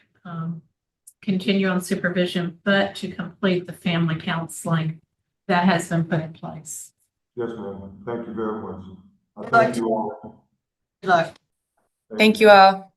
continue on supervision, but to complete the family counseling that has been put in place. Yes, ma'am. Thank you very much. I Good thank luck. you all. Good luck. Thank you all.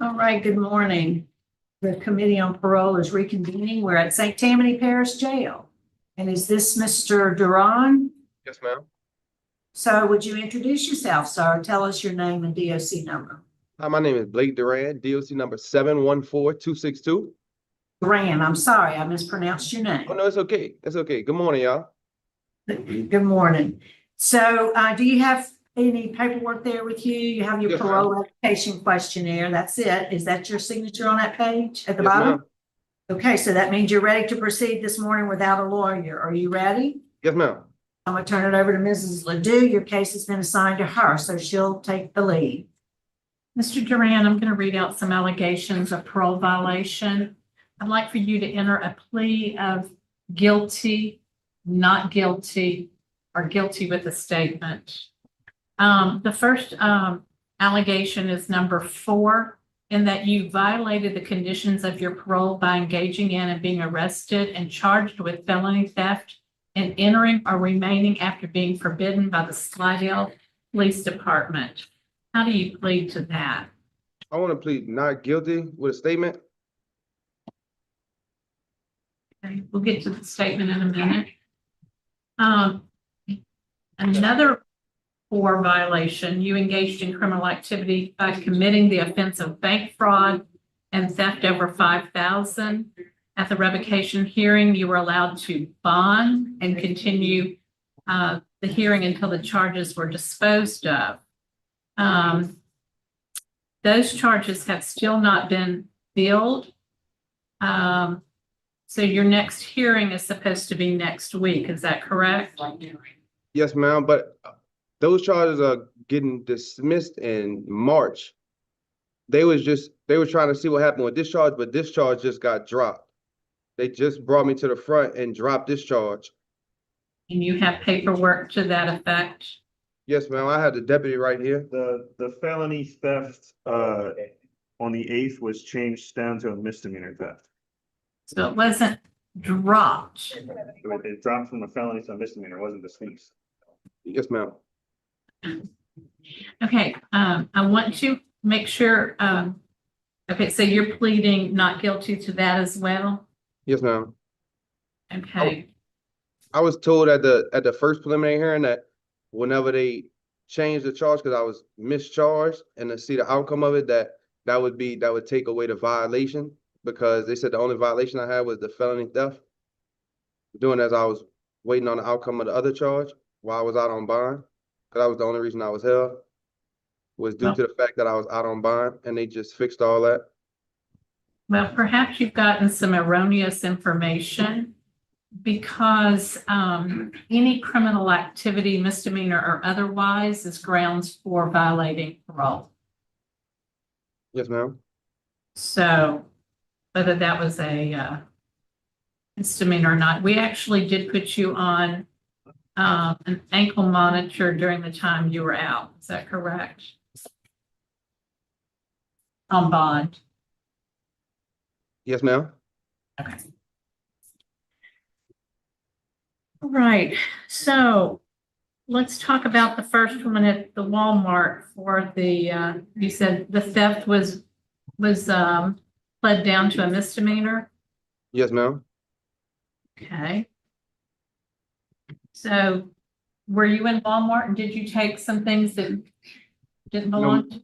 All right, good morning. The Committee on Parole is reconvening. We're at St. Tammany Parish Jail. And is this Mr. Durand? Yes, ma'am. So would you introduce yourself, sir? Tell us your name and DOC number. Hi, my name is Blake Durand, DOC number 714262. Durand, I'm sorry, I mispronounced your name. Oh, no, it's okay. It's okay. Good morning, y'all. Good morning. So, do you have any paperwork there with you? You have your Yes, ma'am. parole application questionnaire. That's it. Is that your signature on that page at the Yes, bottom? ma'am. Okay, so that means you're ready to proceed this morning without a lawyer. Are you ready? Yes, ma'am. I'm gonna turn it over to Mrs. Ledoux. Your case has been assigned to her, so she'll take the lead. Mr. Duran, I'm going to read out some allegations of parole violation. I'd like for you to enter a plea of guilty, not guilty, or guilty with a statement. The first allegation is number 4, in that you violated the conditions of your parole by engaging in and being arrested and charged with felony theft and entering or remaining after being forbidden by the Slidell Police Department. How do you plead to that? I want to plead not guilty with a statement. Okay, we'll get to the statement in a minute. Another 4 violation, you engaged in criminal activity by committing the offense of bank fraud and theft over $5,000. At the revocation hearing, you were allowed to bond and continue the hearing until the charges were disposed of. Those charges have still not been billed. So your next hearing is supposed to be next week. Is that correct? Yes, ma'am. But those charges are getting dismissed in March. They were trying to see what happened with this charge, but this charge just got dropped. They just brought me to the front and dropped this charge. And you have paperwork to that effect? Yes, ma'am. I had the deputy right here. The felony theft on the 8th was changed down to a misdemeanor theft. So it wasn't dropped. It dropped from a felony to a misdemeanor, it wasn't dismissed. Yes, ma'am. Okay, I want to make sure, okay, so you're pleading not guilty to that as well? Yes, ma'am. Okay, I was told at the first preliminary hearing that whenever they changed the charge, because I was mischarged, and to see the outcome of it, that would take away the violation, because they said the only violation I had was the felony theft. Doing as I was waiting on the outcome of the other charge while I was out on bond, because that was the only reason I was held, was due to the fact that I was out on bond, and they just fixed all that. well, perhaps you've gotten some erroneous information, because any criminal activity, misdemeanor or otherwise, is grounds for violating parole. Yes, ma'am. So whether that was a misdemeanor or not, we actually did put you on an ankle monitor during the time you were out. Is that correct? On bond. Yes, ma'am. Okay. All right, so let's talk about the first one at the Walmart for the, you said the theft was pled down to a misdemeanor? Yes, ma'am. Okay. So were you in Walmart and did you take some things that didn't belong to?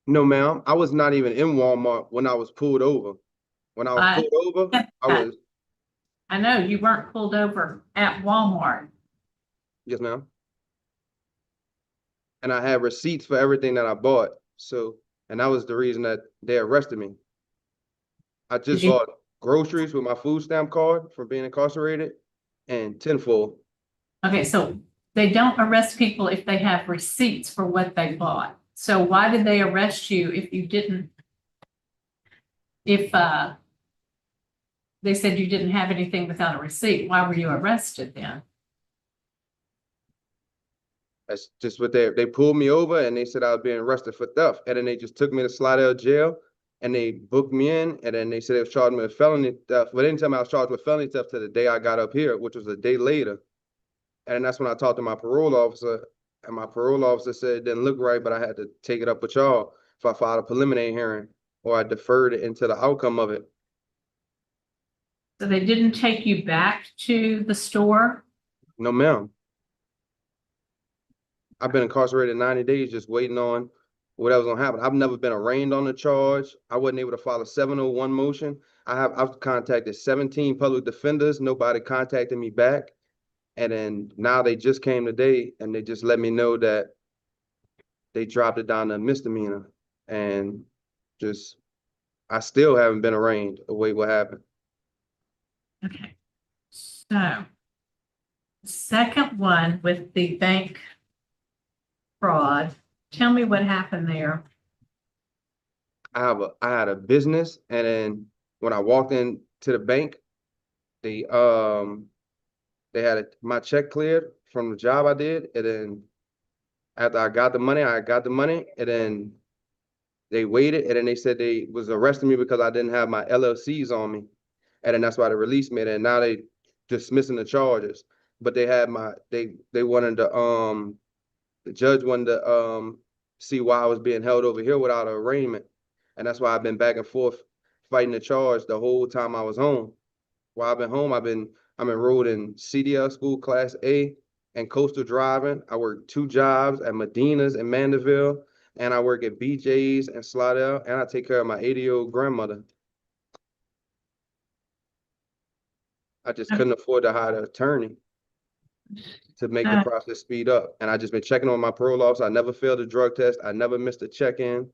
No, ma'am. I was not even in Walmart when I was pulled over. When I was pulled over, I know you weren't pulled over at Walmart. yes, ma'am. And I had receipts for everything that I bought. So, and that was the reason that they arrested me. I just bought groceries with my food stamp card from being incarcerated and tenfold. Okay, so they don't arrest people if they have receipts for what they bought. So why did they arrest you if you didn't? If they said you didn't have anything without a receipt, why were you arrested then? That's just what they pulled me over and they said I was being arrested for theft. And then they just took me to Slidell jail and they booked me in. And then they said they was charging me with felony theft. But they didn't tell me I was charged with felony theft till the day I got up here, which was a day later. And that's when I talked to my parole officer, and my parole officer said it didn't look right, but I had to take it up with y'all if I filed a preliminary hearing. or I deferred it into the outcome of it. So they didn't take you back to the store? No, ma'am. I've been incarcerated 90 days just waiting on whatever's gonna happen. I've never been arraigned on the charge. I wasn't able to file a 701 motion. I've contacted 17 public defenders. Nobody contacted me back. And then now they just came today and they just let me know that they dropped it down to misdemeanor. And just, I still haven't been arraigned. Await what happened. Okay. So, the second one with the bank fraud, tell me what happened there. I had a business, and then when I walked into the bank, they had my check cleared from the job I did, and then after I got the money, and then they waited, and then they said they was arresting me because I didn't have my LLCs on me, and then that's why they released me, and now they dismissing the charges. But they had they wanted to the judge wanted to see why I was being held over here without an arraignment. And that's why I've been back and forth fighting the charge the whole time I was home. While I've been home, I'm enrolled in CDL school class A and coastal driving. I work 2 jobs at Medina's in Mandeville, and I work at BJ's and Slidell, and I take care of my 80-year-old grandmother. I just couldn't afford to hire an attorney to make the process speed up. And I just been checking on my parole officer. I never failed a drug test. I never missed a check-in.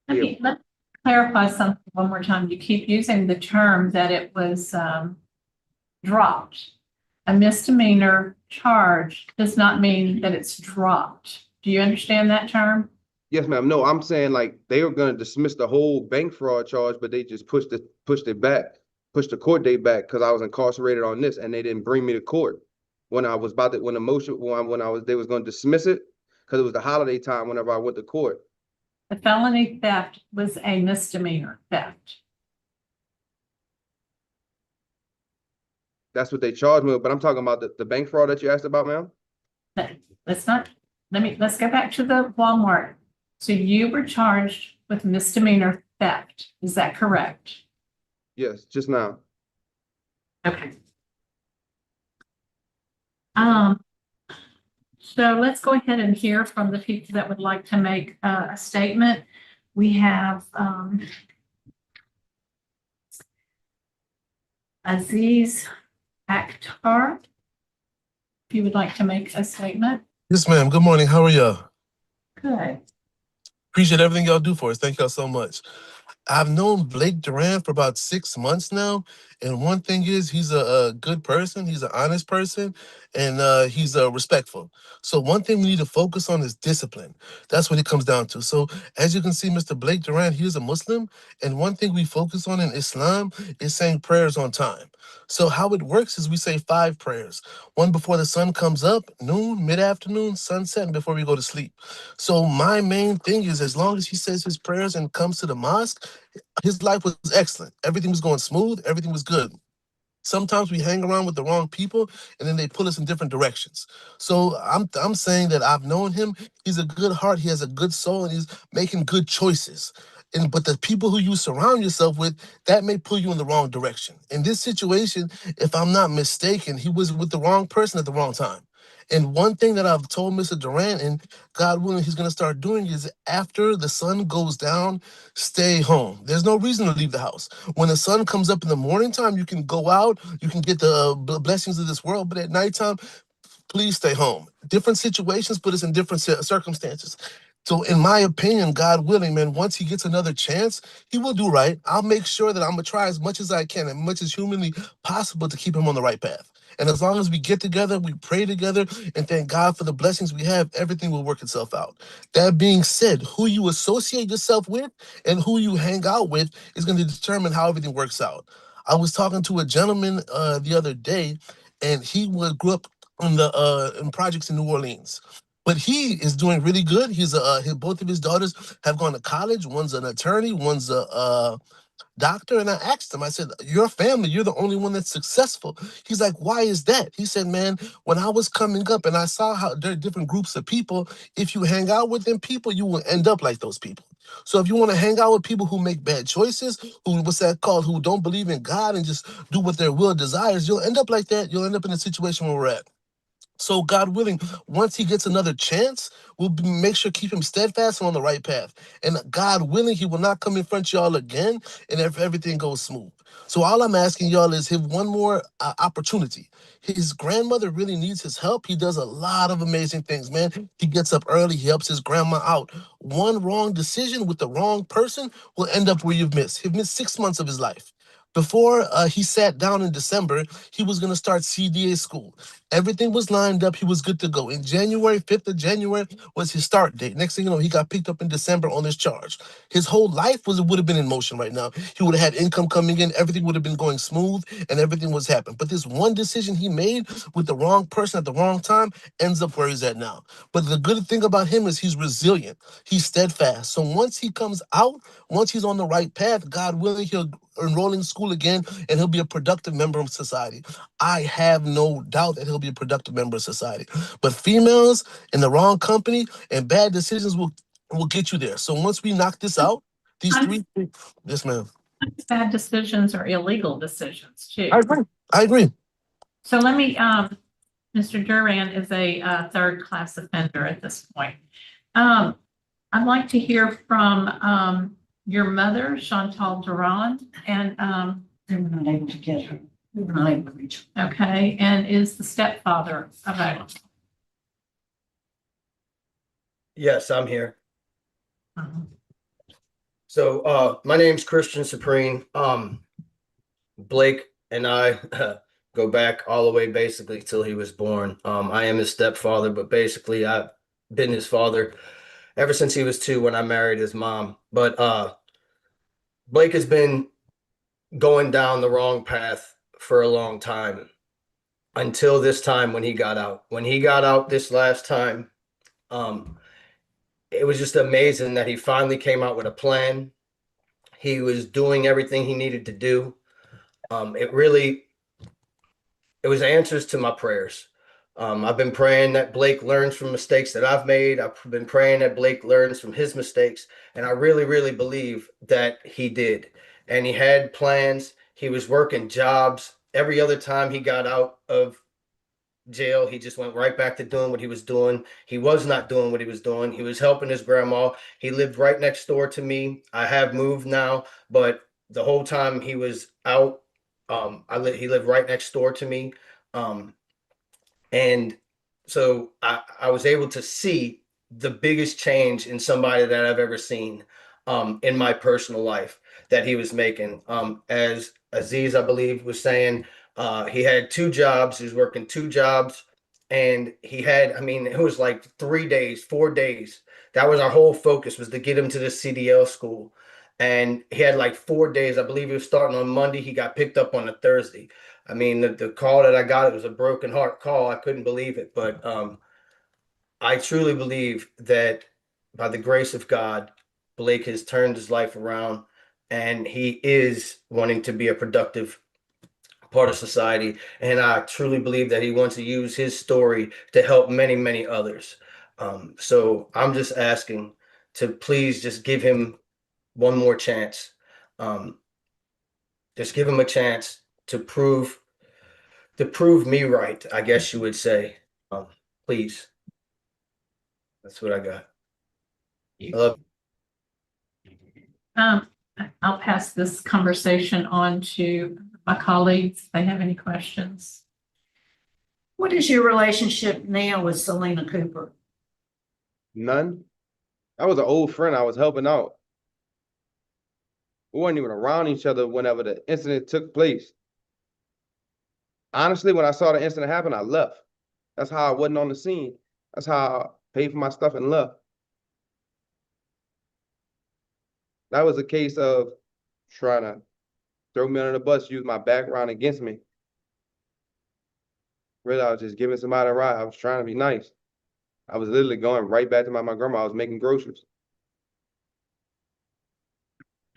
Let's clarify something one more time. You keep using the term that it was dropped. A misdemeanor charge does not mean that it's dropped. Do you understand that term? Yes, ma'am. No, I'm saying like they were going to dismiss the whole bank fraud charge, but they just pushed the court date back because I was incarcerated on this, and they didn't bring me to court when I was they was going to dismiss it because it was the holiday time whenever I went to court. The felony theft was a misdemeanor theft. That's what they charged me with, but I'm talking about the bank fraud that you asked about, ma'am. Let's go back to the Walmart. So you were charged with misdemeanor theft. Is that correct? Yes, just now. Okay. So let's go ahead and hear from the people that would like to make a statement. We have Aziz Akhtar. If you would like to make a statement. Yes, ma'am. Good morning. How are y'all? Good. Appreciate everything y'all do for us. Thank y'all so much. I've known Blake Durand for about 6 months now, and one thing is he's a good person, he's an honest person, and he's respectful. So one thing we need to focus on is discipline. That's what it comes down to. So as you can see, Mr. Blake Durand, he is a Muslim, and one thing we focus on in Islam is saying prayers on time. So how it works is we say 5 prayers. One before the sun comes up, noon, mid-afternoon, sunset, and before we go to sleep. So my main thing is as long as he says his prayers and comes to the mosque, his life was excellent. Everything was going smooth. Everything was good. Sometimes we hang around with the wrong people and then they pull us in different directions. So I'm saying that I've known him. He's a good heart. He has a good soul and he's making good choices. But the people who you surround yourself with, that may pull you in the wrong direction. In this situation, if I'm not mistaken, he was with the wrong person at the wrong time. And one thing that I've told Mr. Durand, and God willing, he's going to start doing is after the sun goes down, stay home. There's no reason to leave the house. When the sun comes up in the morning time, you can go out, you can get the blessings of this world, but at nighttime, please stay home. Different situations put us in different circumstances. So in my opinion, God willing, man, once he gets another chance, he will do right. I'll make sure that I'm going to try as much as I can, as much as humanly possible to keep him on the right path. And as long as we get together, we pray together, and thank God for the blessings we have, everything will work itself out. That being said, who you associate yourself with and who you hang out with is going to determine how everything works out. I was talking to a gentleman the other day, and he grew up in projects in New Orleans. But he is doing really good. Both of his daughters have gone to college. One's an attorney, one's a doctor. And I asked him, I said, your family, you're the only one that's successful. He's like, why is that? He said, man, when I was coming up and I saw how there are different groups of people, if you hang out with them people, you will end up like those people. So if you want to hang out with people who make bad choices, who don't believe in God and just do what their will desires, you'll end up like that. You'll end up in the situation where we're at. So God willing, once he gets another chance, make sure keep him steadfast and on the right path. And God willing, he will not come in front of y'all again, and if everything goes smooth. So all I'm asking y'all is have one more opportunity. His grandmother really needs his help. He does a lot of amazing things, man. He gets up early. He helps his grandma out. One wrong decision with the wrong person will end up where you've missed. He've missed 6 months of his life. Before he sat down in December, he was going to start CDA school. Everything was lined up. He was good to go. In January, 5th of January was his start date. Next thing you know, he got picked up in December on this charge. His whole life would have been in motion right now. He would have had income coming in. Everything would have been going smooth and everything was happening. But this one decision he made with the wrong person at the wrong time ends up where he's at now. But the good thing about him is he's resilient. He's steadfast. So once he comes out, once he's on the right path, God willing, he'll enroll in school again and he'll be a productive member of society. I have no doubt that he'll be a productive member of society. But females in the wrong company and bad decisions will get you there. So once we knock this out, these three, yes, ma'am. Bad decisions are illegal decisions too. I agree. So let me, Mr. Durand is a third-class offender at this point. I'd like to hear from your mother, Chantal Durand, and They were not able to get her. We were not able to reach her. okay, and is the stepfather available? Yes, I'm here. So my name's Christian Supreme. Blake and I go back all the way basically till he was born. I am his stepfather, but basically I've been his father ever since he was 2 when I married his mom. But Blake has been going down the wrong path for a long time until this time when he got out. When he got out this last time, it was just amazing that he finally came out with a plan. He was doing everything he needed to do. It was answers to my prayers. I've been praying that Blake learns from mistakes that I've made. I've been praying that Blake learns from his mistakes. And I really, really believe that he did. And he had plans. He was working jobs. Every other time he got out of jail, he just went right back to doing what he was doing. He was not doing what he was doing. He was helping his grandma. He lived right next door to me. I have moved now, but the whole time he was out, he lived right next door to me. And so I was able to see the biggest change in somebody that I've ever seen in my personal life that he was making. As Aziz, I believe, was saying, he had 2 jobs. He was working 2 jobs. And he had, I mean, it was like 3 days, 4 days. That was our whole focus, was to get him to the CDL school. And he had like 4 days. I believe he was starting on Monday. He got picked up on a Thursday. I mean, the call that I got, it was a broken heart call. I couldn't believe it. But I truly believe that by the grace of God, Blake has turned his life around and he is wanting to be a productive part of society. And I truly believe that he wants to use his story to help many, many others. So I'm just asking to please just give him one more chance. Just give him a chance to prove me right, I guess you would say. Please. That's what I got. I love I'll pass this conversation on to my colleagues if they have any questions. What is your relationship now with Selena Cooper? None. I was an old friend. I was helping out. We weren't even around each other whenever the incident took place. Honestly, when I saw the incident happen, I left. That's how I wasn't on the scene. That's how I paid for my stuff and left. That was a case of trying to throw me under the bus, use my background against me. Really, I was just giving somebody a ride. I was trying to be nice. I was literally going right back to my grandma. I was making groceries.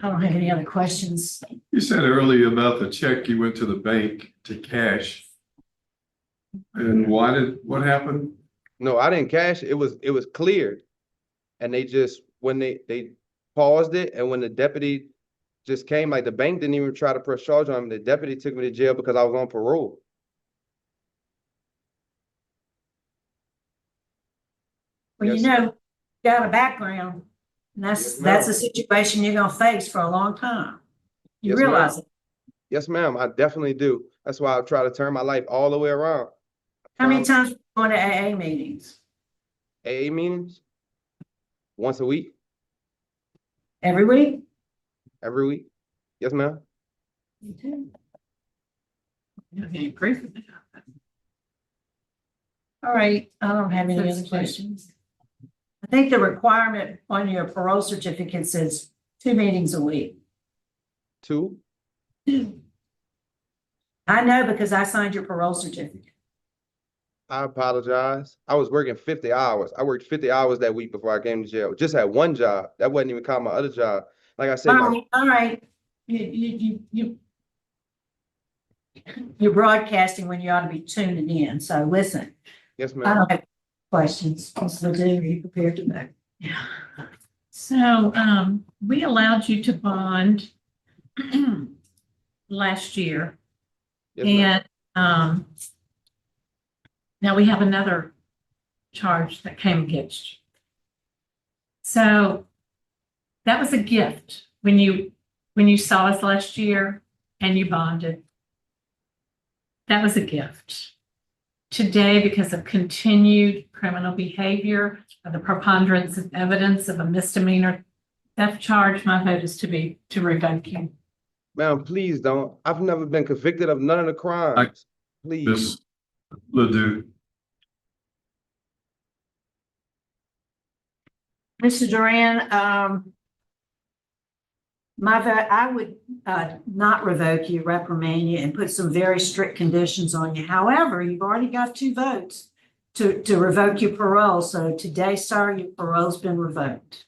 I don't have any other questions. You said earlier about the check you went to the bank to cash. And what happened? No, I didn't cash. It was cleared. And they just, when they paused it, and when the deputy just came, like the bank didn't even try to press charge on him. The deputy took me to jail because I was on parole. Well, you Yes. know, you got a background, and Yes, that's a ma'am. situation you're gonna face for a long time. You Yes, ma'am. realize it. Yes, ma'am, I definitely do. That's why I try to turn my life all the way around. How many times are you going to AA meetings? AA meetings? Once a week, Every week? every week. Yes, ma'am. All right, I don't have any other questions. I think the requirement on your parole certificate says 2 meetings a week. 2? I know because I signed your parole certificate. I apologize. I was working 50 hours. I worked 50 hours that week before I came to jail. Just had one job. That wasn't even count my other job. Like I said, All right. You're broadcasting when you ought to be tuning in. So listen, yes, I ma'am. don't have questions. Ms. Ledoux, are you prepared to vote? Yeah. So, we allowed you to bond last year. Yes, ma'am. And, now we have another charge that came against you. So that was a gift when you saw us last year and you bonded. That was a gift. Today, because of continued criminal behavior, or the preponderance of evidence of a misdemeanor theft charge, my vote is to revoke you. Ma'am, please don't. I've never been convicted of none of the crimes. Please. Ms. Ledoux. Mr. Durand, my vote, I would not revoke you, reprimand you, and put some very strict conditions on you. However, you've already got 2 votes to revoke your parole. So today, sir, your parole's been revoked.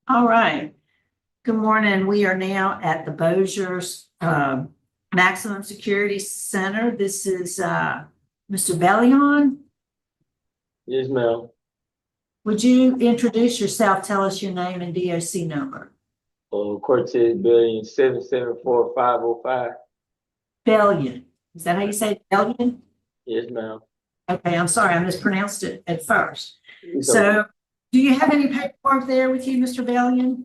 All right. Good morning. We are now at the Bossier's Maximum Security Center. This is Mr. Bellion. Yes, ma'am. Would you introduce yourself? Tell us your name and DOC number. CORTEZ BELION 774-505. Bellion. Is that how you say it? Bellion? Yes, ma'am. Okay, I'm sorry, I mispronounced it at first. It's So, do you have any paperwork there with you, Mr. Bellion?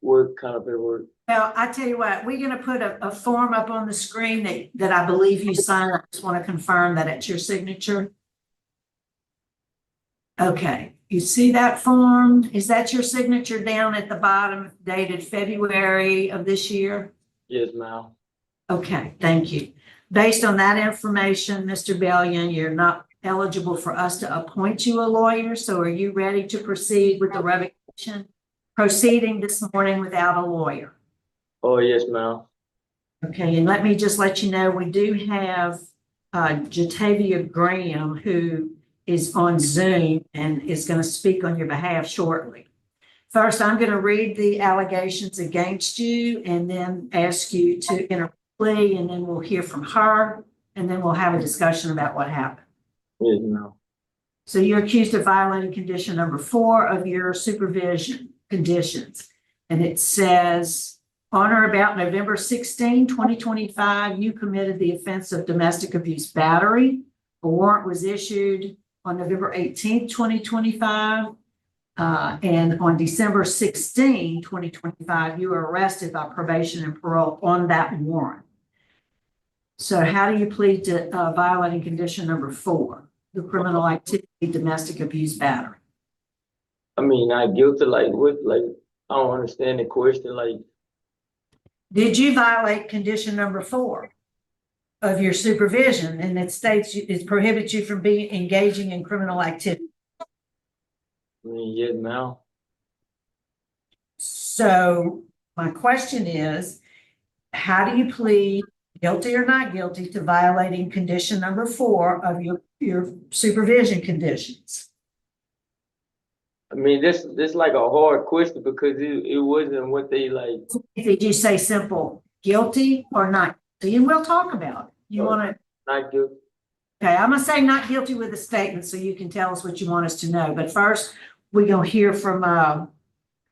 What kind of paperwork? Well, I tell you what, we're gonna put a form up on the screen that I believe you signed. I just want to confirm that it's your signature. Okay, you see that form? Is that your signature down at the bottom dated February of this year? Yes, ma'am. Okay, thank you. Based on that information, Mr. Bellion, you're not eligible for us to appoint you a lawyer. So are you ready to proceed with the revocation proceeding this morning without a lawyer? Oh, yes, ma'am. Okay, and let me just let you know, we do have Jatavia Graham, who is on Zoom and is going to speak on your behalf shortly. First, I'm going to read the allegations against you and then ask you to enter a plea, and then we'll hear from her, and then we'll have a discussion about what happened. Yes, ma'am. So you're accused of violating condition number 4 of your supervision conditions. And it says, on or about November 16, 2025, you committed the offense of domestic abuse battery. A warrant was issued on November 18, 2025. And on December 16, 2025, you were arrested by probation and parole on that warrant. So how do you plead to violating condition number 4, the criminal activity, domestic abuse battery? I mean, not guilty, like what, like, I don't understand the question, like. Did you violate condition number 4 of your supervision? And it states it prohibits you from engaging in criminal activity. I mean, yes, ma'am. So my question is, how do you plead guilty or not guilty to violating condition number 4 of your supervision conditions? I mean, this like a hard question because it wasn't what they like. Did you say simple guilty or not guilty? And we'll talk about it. You want to? Not guilty. Okay, I'm gonna say not guilty with a statement so you can tell us what you want us to know. But first, we're gonna hear from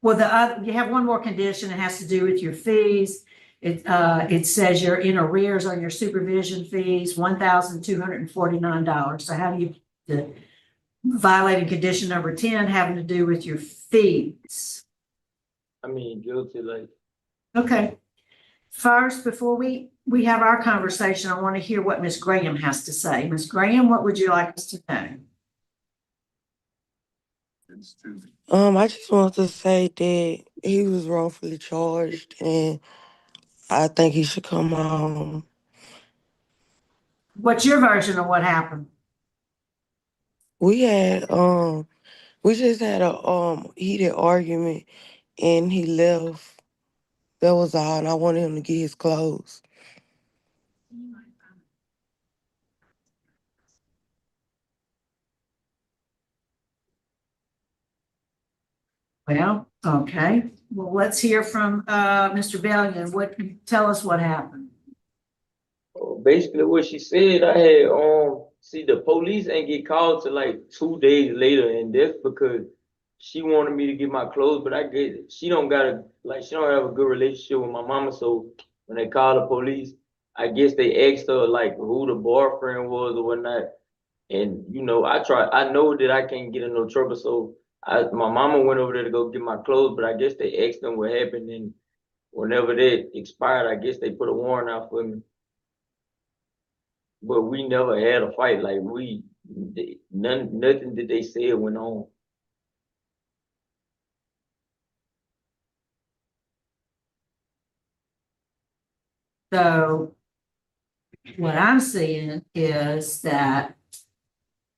well, you have one more condition. It has to do with your fees. It says you're in arrears on your supervision fees, $1,249. So how do you violating condition number 10 having to do with your fees? I mean, guilty, like. Okay. First, before we have our conversation, I want to hear what Ms. Graham has to say. Ms. Graham, what would you like us to know? I just want to say that he was wrongfully charged and I think he should come home. What's your version of what happened? We just had a heated argument and he left. That was all, and I wanted him to get his clothes. Well, okay. Well, let's hear from Mr. Bellion. Tell us what happened. Basically what she said, I had see the police ain't get called till like 2 days later, and that's because she wanted me to get my clothes, but I get it. She don't have a good relationship with my mama, so when they call the police, I guess they asked her like who the boyfriend was or whatnot. And you know, I know that I can't get in no trouble, so my mama went over there to go get my clothes, but I guess they asked them what happened, and whenever they expired, I guess they put a warrant out for me. But we never had a fight. Like nothing that they said went on. So what I'm seeing is that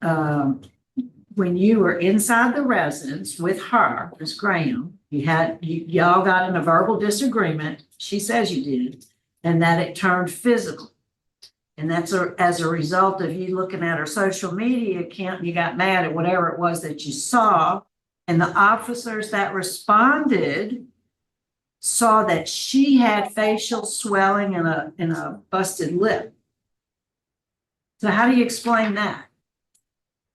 when you were inside the residence with her, Ms. Graham, y'all got in a verbal disagreement. She says you did, and that it turned physical. And that's as a result of you looking at her social media account, and you got mad at whatever it was that you saw, And the officers that responded saw that she had facial swelling and a busted lip. So how do you explain that?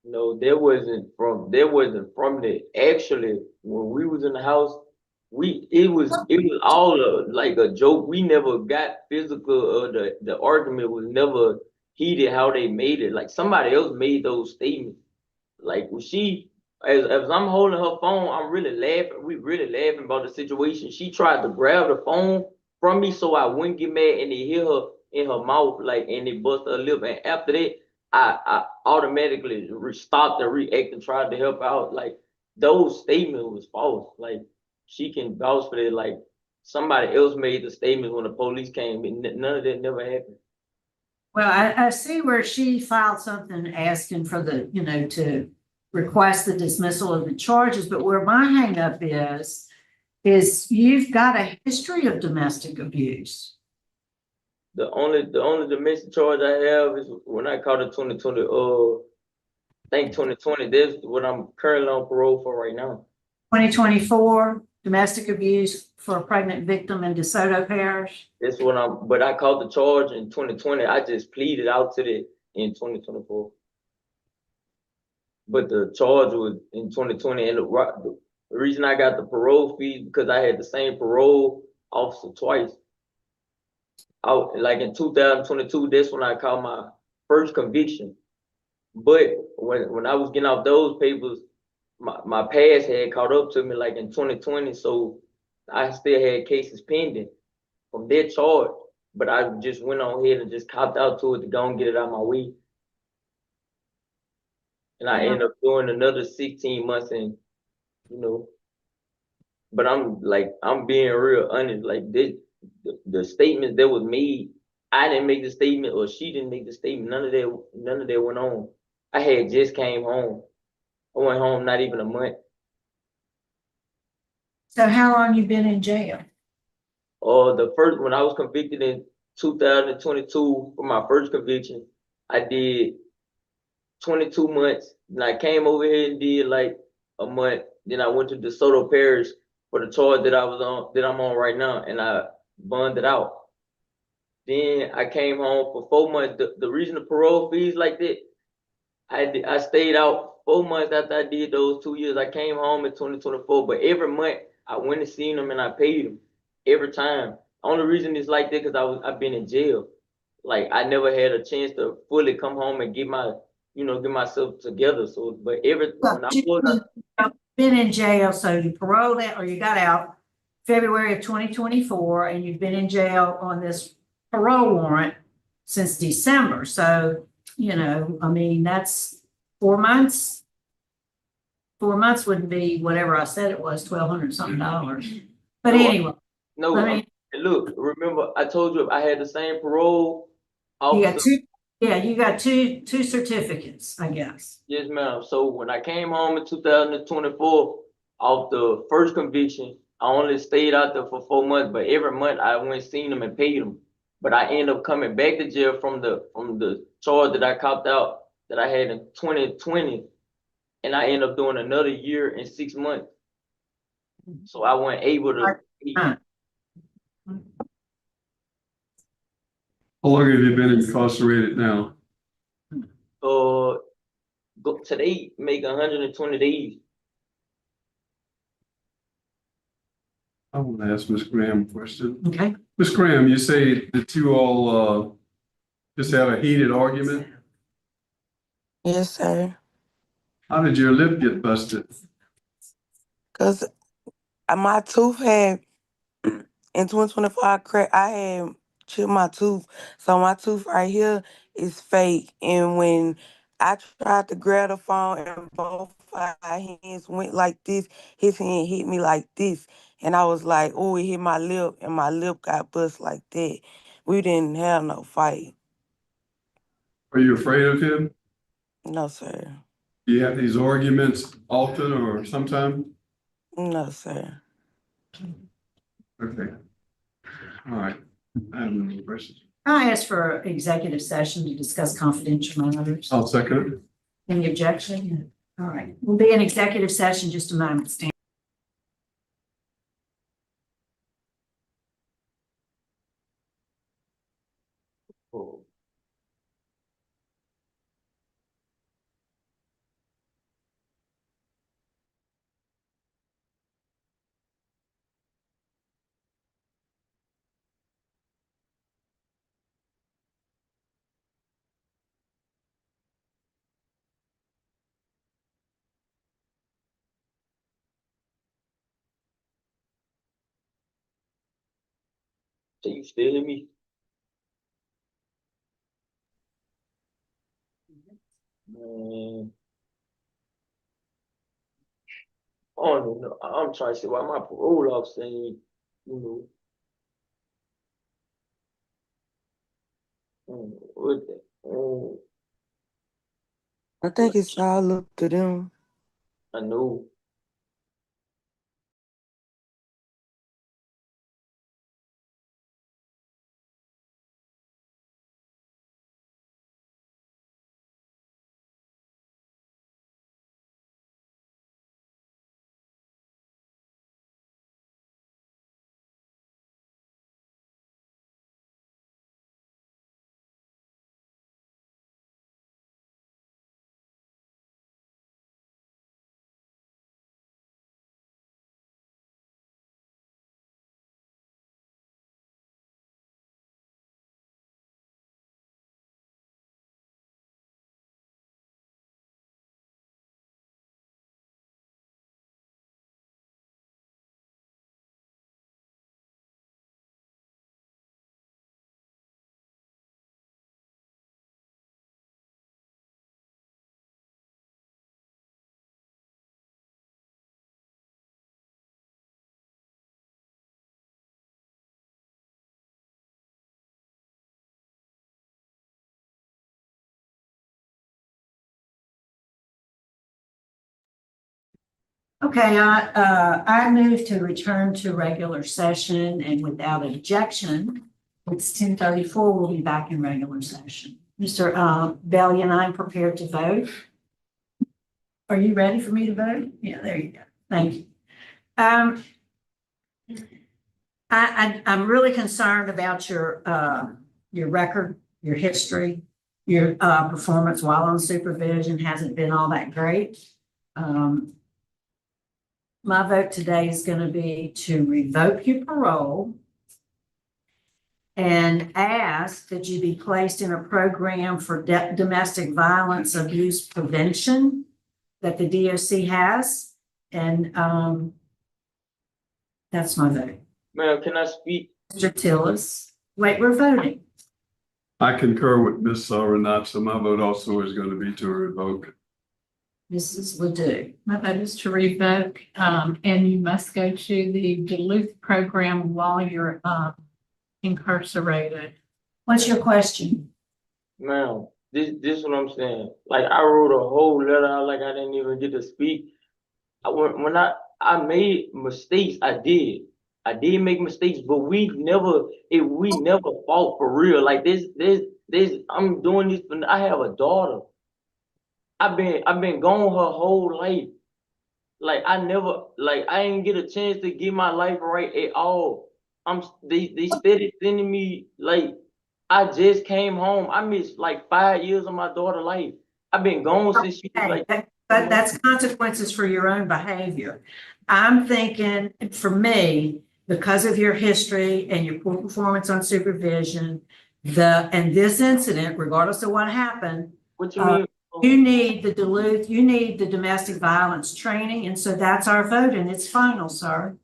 No, that wasn't from the actually when we was in the house, it was all like a joke. We never got physical, the argument was never heated how they made it. Like somebody else made those statements. Like when as I'm holding her phone, I'm really laughing. We really laughing about the situation. She tried to grab the phone from me so I wouldn't get mad, and they hit her in her mouth, like, and it bust her lip. And after that, I automatically stopped and reacted and tried to help out. Like those statements was false. Like she can vouch for that. Like somebody else made the statements when the police came, and none of that never happened. Well, I see where she filed something asking for the, to request the dismissal of the charges, but where my hangup is you've got a history of domestic abuse. The only domestic charge I have is when I caught it 2020, I think 2020, that's what I'm currently on parole for right now. 2024, domestic abuse for a pregnant victim in DeSoto Parish. That's what but I caught the charge in 2020. I just pleaded out to it in 2024. But the charge was in 2020, and the reason I got the parole fee because I had the same parole officer twice. Like in 2022, that's when I caught my first conviction. But when I was getting off those papers, my past had caught up to me like in 2020, so I still had cases pending from that charge. But I just went on ahead and just copped out to it to go and get it out of my way. And I ended up doing another 16 months and, but I'm being real honest, like the statements that was made, I didn't make the statement or she didn't make the statement. None of that went on. I had just came home. I went home not even a month. So how long you been in jail? The first, when I was convicted in 2022 for my first conviction, I did 22 months. Then I came over here and did like a month. Then I went to DeSoto Parish for the charge that I'm on right now, and I bonded out. Then I came home for 4 months. The reason the parole fees like that, I stayed out 4 months after I did those 2 years. I came home in 2024, but every month I went and seen them and I paid them every time. Only reason it's like that because I've been in jail. Like I never had a chance to fully come home and get myself together. So, but when I was been in jail, so you paroled out or you got out February of 2024, and you've been in jail on this parole warrant since December. So, I mean, that's 4 months. 4 months wouldn't be whatever I said it was, $1,200 something. But anyway. Look, remember I told you I had the same parole officer. You got two certificates, I guess. Yes, ma'am. So when I came home in 2024 off the first conviction, I only stayed out there for 4 months, but every month I went seen them and paid them. But I ended up coming back to jail from the charge that I copped out that I had in 2020, and I ended up doing another year and 6 months. So I wasn't able to. How long have you been incarcerated now? Today make 120 days. I want to ask Ms. Graham a question. Okay. Ms. Graham, you say that you all just had a heated argument? Yes, sir. How did your lip get busted? Because my tooth had, in 2025, I had chipped my tooth. So my tooth right here is fake. And when I tried to grab the phone and both our hands went like this, his hand hit me like this. And I was like, oh, it hit my lip, and my lip got bust like that. We didn't have no fight. Are you afraid of him? No, sir. Do you have these arguments often or sometime? No, sir. Okay. All right. I have no questions. I asked for executive session to discuss confidential matters. I'll second it. Any objection? All right, we'll be in executive session just a moment. Stand. Oh. So you still hear me? Man, I don't even know. I'm trying to see why my parole officer ain't, what the, I think it's all up to them. I know. Okay, I move to return to regular session and without objection, it's 10:34, we'll be back in regular session. Mr. Bellion, I'm prepared to vote. Are you ready for me to vote? Yeah, there you go. Thank you. I'm really concerned about your record, your history, your performance while on supervision hasn't been all that great. My vote today is going to be to revoke your parole and ask that you be placed in a program for domestic violence abuse prevention that the DOC has. And that's my vote. Ma'am, can I speak? Mr. Tillis, wait, we're voting. I concur with Ms. Renat, so my vote also is going to be to revoke. Mrs. Ledoux. My vote is to revoke, and you must go to the Duluth program while you're incarcerated. What's your question? Ma'am, this what I'm saying. Like I wrote a whole letter out like I didn't even get to speak. When I made mistakes, I did. I did make mistakes, but we never fought for real. Like this, I'm doing this for, I have a daughter. I've been gone her whole life. Like I ain't get a chance to get my life right at all. They steady sending me, like I just came home. I missed like 5 years of my daughter's life. I've been gone since she was like. But that's consequences for your own behavior. I'm thinking for me, because of your history and your poor performance on supervision, and this incident, regardless of what happened. What you mean? You need the Duluth, you need the domestic violence training, and so that's our vote, and it's final, sir.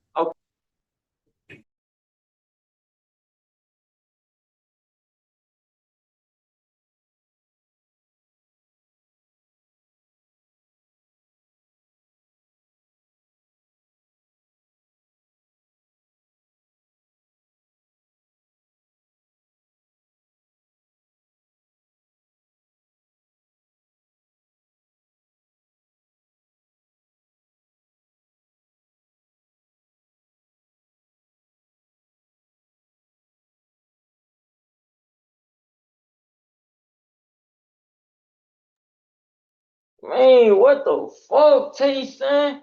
Man, what the fuck, Tay, son?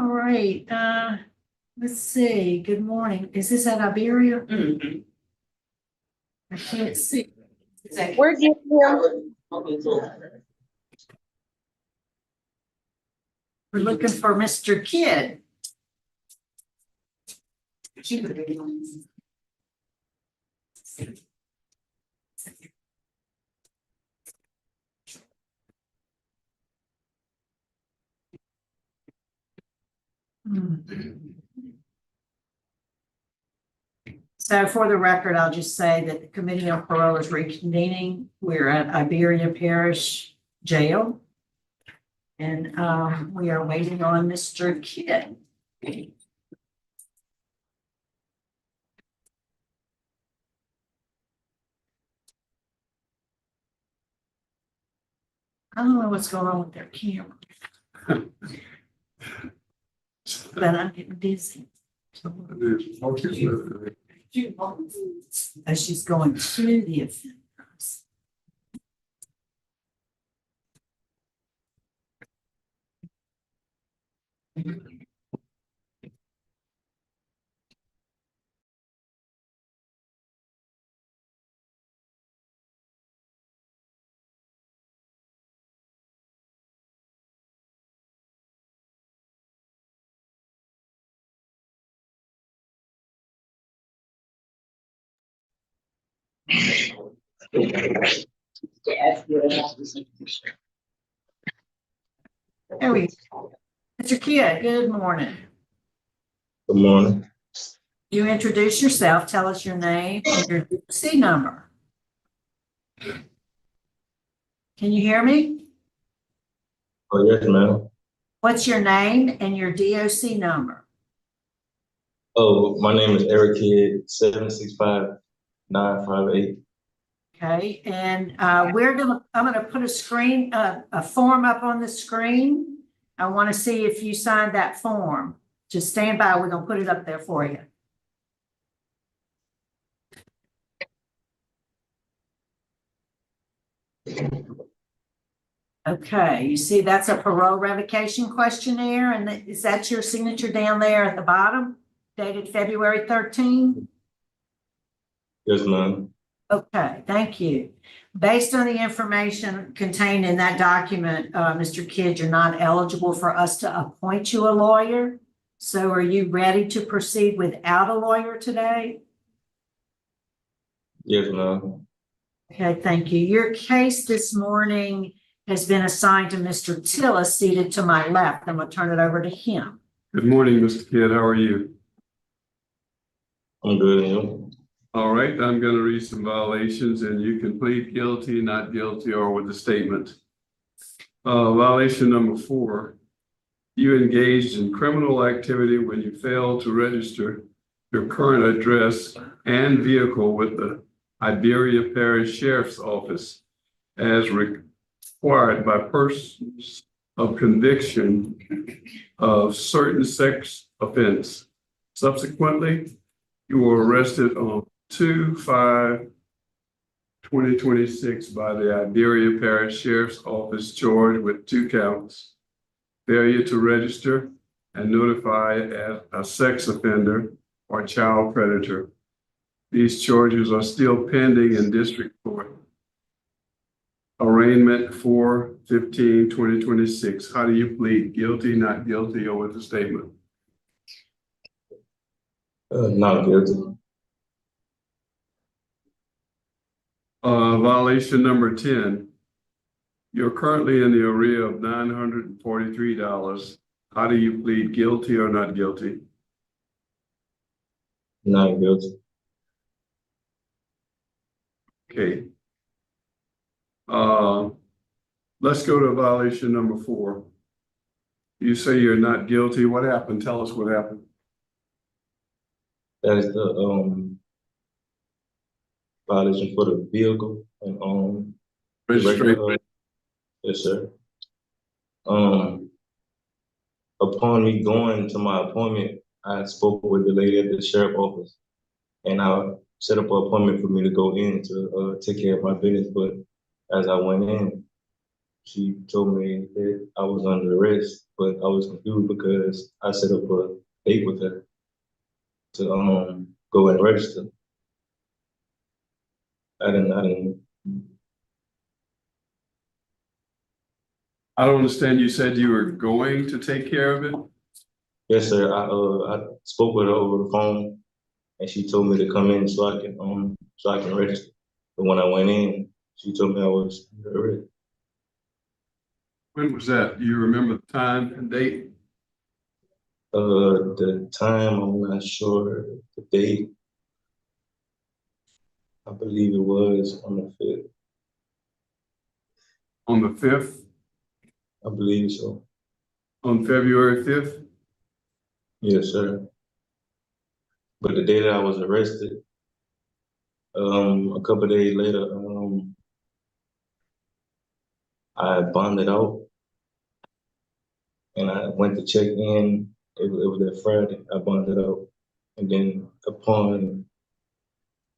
All right, let's see. Good morning. Is this at Iberia? I can't see. We're getting him. We're looking for Mr. Kidd. So for the record, I'll just say that the Committee on Parole is reconvening. We're at Iberia Parish Jail. And we are waiting on Mr. Kidd. I don't know what's going on with their camera. But I'm getting dizzy. As she's going to the offenders. There we go. Mr. Kidd, good morning. Good morning. You introduce yourself, tell us your name and your DOC number. Can you hear me? Oh, yes, ma'am. What's your name and your DOC number? Oh, my name is ERUK KIDD, 765-958. Okay, and I'm gonna put a form up on the screen. I want to see if you signed that form. Just stand by, we're gonna put it up there for you. Okay, you see that's a parole revocation questionnaire, and is that your signature down there at the bottom, dated February 13? Yes, ma'am. Okay, thank you. Based on the information contained in that document, Mr. Kidd, you're not eligible for us to appoint you a lawyer. So are you ready to proceed without a lawyer today? Yes, ma'am. Okay, thank you. Your case this morning has been assigned to Mr. Tillis, seated to my left. I'm going to turn it over to him. Good morning, Mr. Kidd. How are you? I'm good, and you? All right, I'm going to read some violations and you can plead guilty, not guilty, or with a statement. Violation number 4, you engaged in criminal activity when you failed to register your current address and vehicle with the Iberia Parish Sheriff's Office as required by persons of conviction of certain sex offense. Subsequently, you were arrested on 2/5/2026 by the Iberia Parish Sheriff's Office, charged with 2 counts: failure to register and notify as a sex offender or child predator. These charges are still pending in district court. Arraignment 4/15/2026. How do you plead? Guilty, not guilty, or with a statement? Not guilty. Violation number 10. You're currently in the arrear of $943. How do you plead? Guilty or not guilty? Not guilty. Okay. Let's go to violation number 4. You say you're not guilty. What happened? Tell us what happened. That is the violation for the vehicle and registration. Yes, sir. Upon me going to my appointment, I spoke with the lady at the sheriff's office, and I set up an appointment for me to go in to take care of my business. But as I went in, she told me that I was under arrest but I was confused because I set up a date with her to go and register. I didn't. I don't understand. You said you were going to take care of it? Yes, sir. I spoke with her over the phone, and she told me to come in so I can register. But when I went in, she told me I was ready. When was that? Do you remember the time and date? The time, I'm not sure. The date, I believe it was on the 5th. On the 5th? I believe so. On February 5th? Yes, sir. But the day that I was arrested, a couple of days later, I bonded out and I went to check in. It was that Friday, I bonded out. And then upon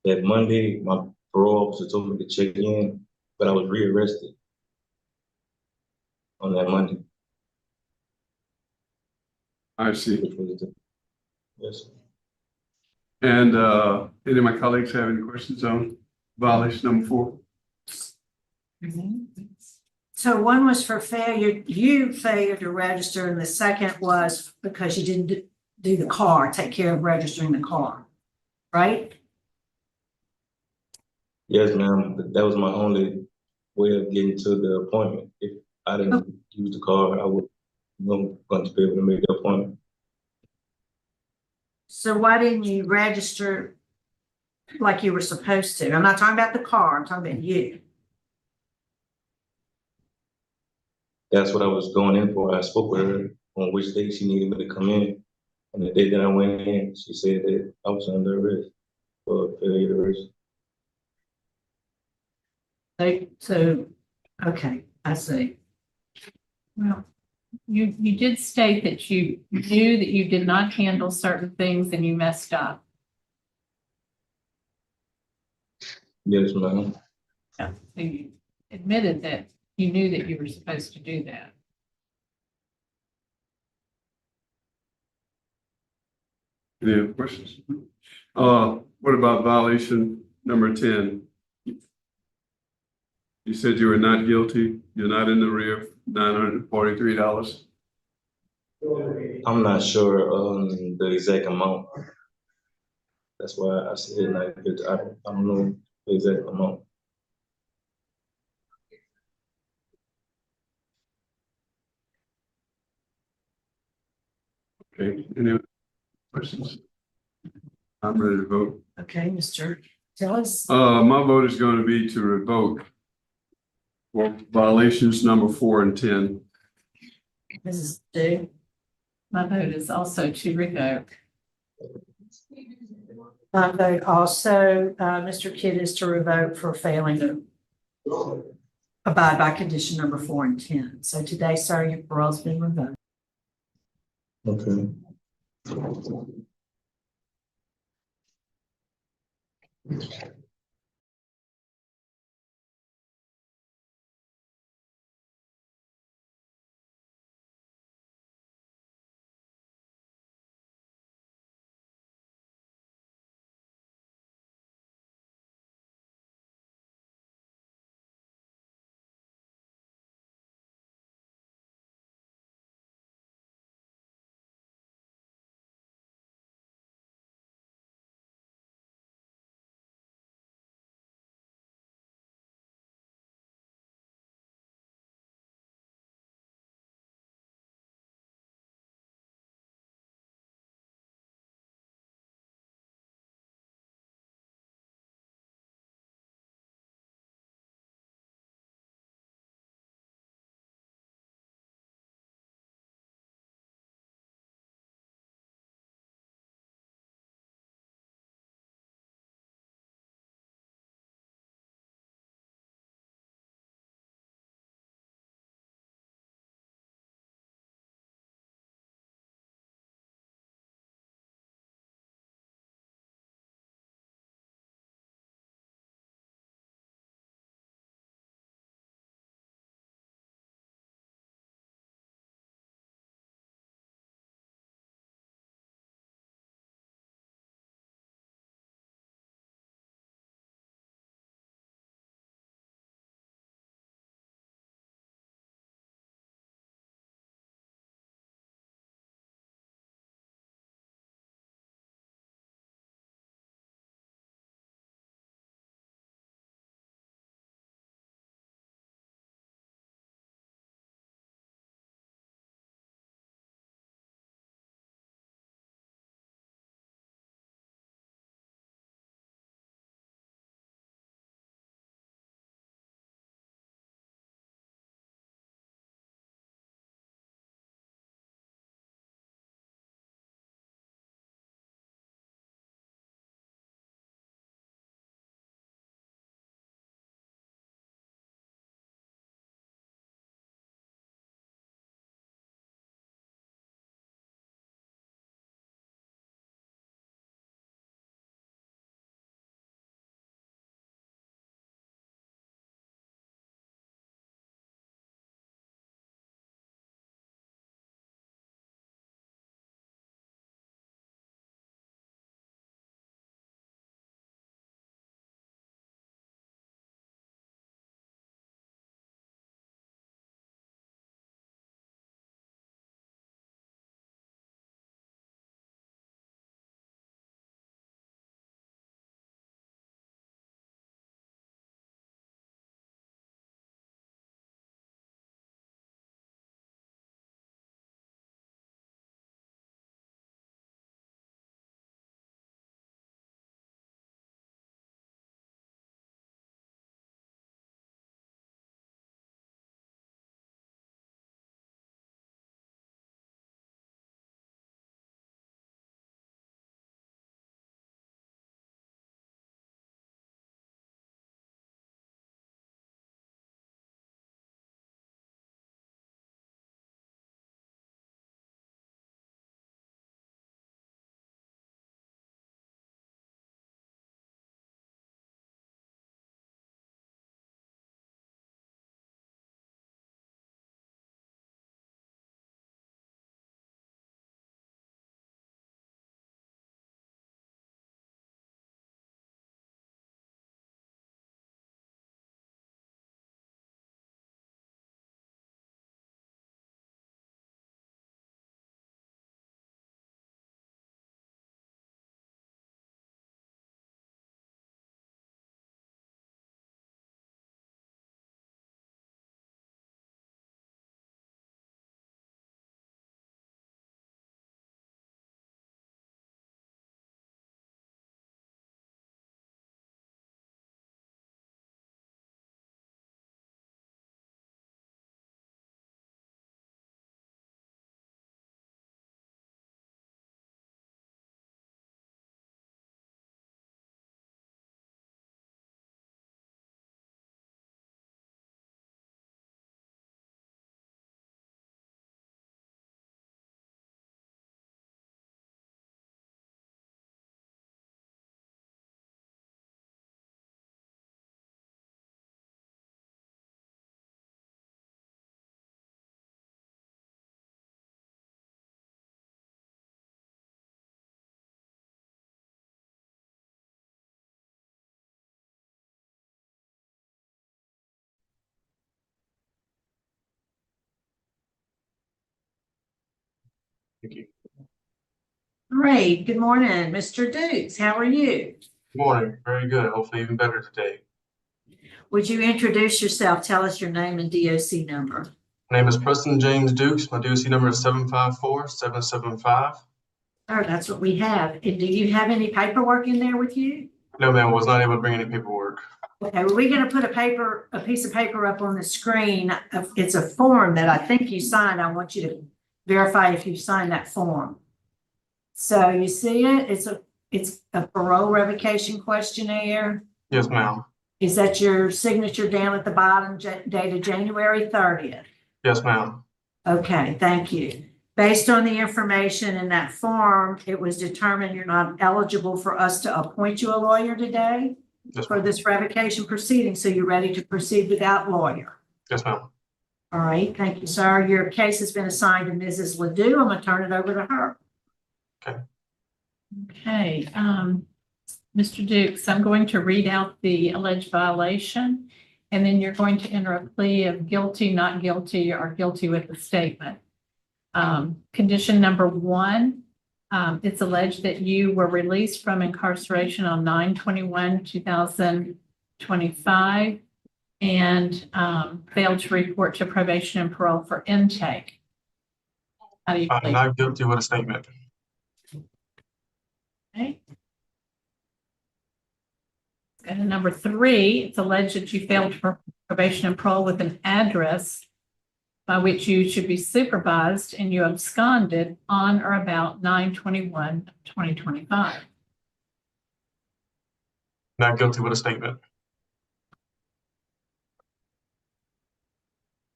that Monday, my parole officer told me to check in, but I was rearrested on that Monday. I see. Yes, sir. And any of my colleagues have any questions on violation number 4? So one was for failure to register, and the second was because you didn't do the car, take care of registering the car, right? Yes, ma'am. That was my only way of getting to the appointment. If I didn't use the card, I wasn't going to be able to make the appointment. So why didn't you register like you were supposed to? I'm not talking about the car, I'm talking about you. That's what I was going in for. I spoke with her on which day she needed me to come in. And the day that I went in, she said that I was under arrest for failure to register. So, okay, I see. Well, you did state that you knew that you did not handle certain things and you messed up. Yes, ma'am. Yeah. So you admitted that you knew that you were supposed to do that. Any other questions? What about violation number 10? You said you were not guilty. You're not in the rear of $943. I'm not sure on the exact amount. That's why I said not guilty. I don't know the exact amount. Okay. Any other questions? I'm ready to vote. Okay, Mr. Tell us. My vote is going to be to revoke for violations number 4 and 10. Mrs. Duke. My vote is also to revoke. My vote also, Mr. Kidd, is to revoke for failing to abide by condition number 4 and 10. So today, sir, your parole's been revoked. Okay. Thank you. Great. Good morning, Mr. Dukes. How are you? Good morning. Very good. Hopefully even better today. Would you introduce yourself? Tell us your name and DOC number. My name is Preston James Dukes. My DOC number is 754-775. Oh, that's what we have. And do you have any paperwork in there with you? No, ma'am, was not able to bring any paperwork. Okay, well, we're gonna put a piece of paper up on the screen. It's a form that I think you signed. I want you to verify if you signed that form. So you see it? It's a parole revocation questionnaire. Yes, ma'am. Is that your signature down at the bottom, dated January 30th? Yes, ma'am. Okay, thank you. Based on the information in that form, it was determined you're not eligible for us to appoint you a lawyer today for this revocation proceeding. So you're ready to proceed without lawyer. Yes, ma'am. All right, thank you, sir. Your case has been assigned to Mrs. Ledoux. I'm gonna turn it over to her. Okay. Okay, Mr. Dukes, I'm going to read out the alleged violation, and then you're going to enter a plea of guilty, not guilty, or guilty with a statement. Condition number 1, it's alleged that you were released from incarceration on 9/21/2025 and failed to report to probation and parole for intake. How do you plead? Not guilty with a statement. Okay. And number 3, it's alleged that you failed for probation and parole with an address by which you should be supervised and you absconded on or about 9/21/2025. Not guilty with a statement.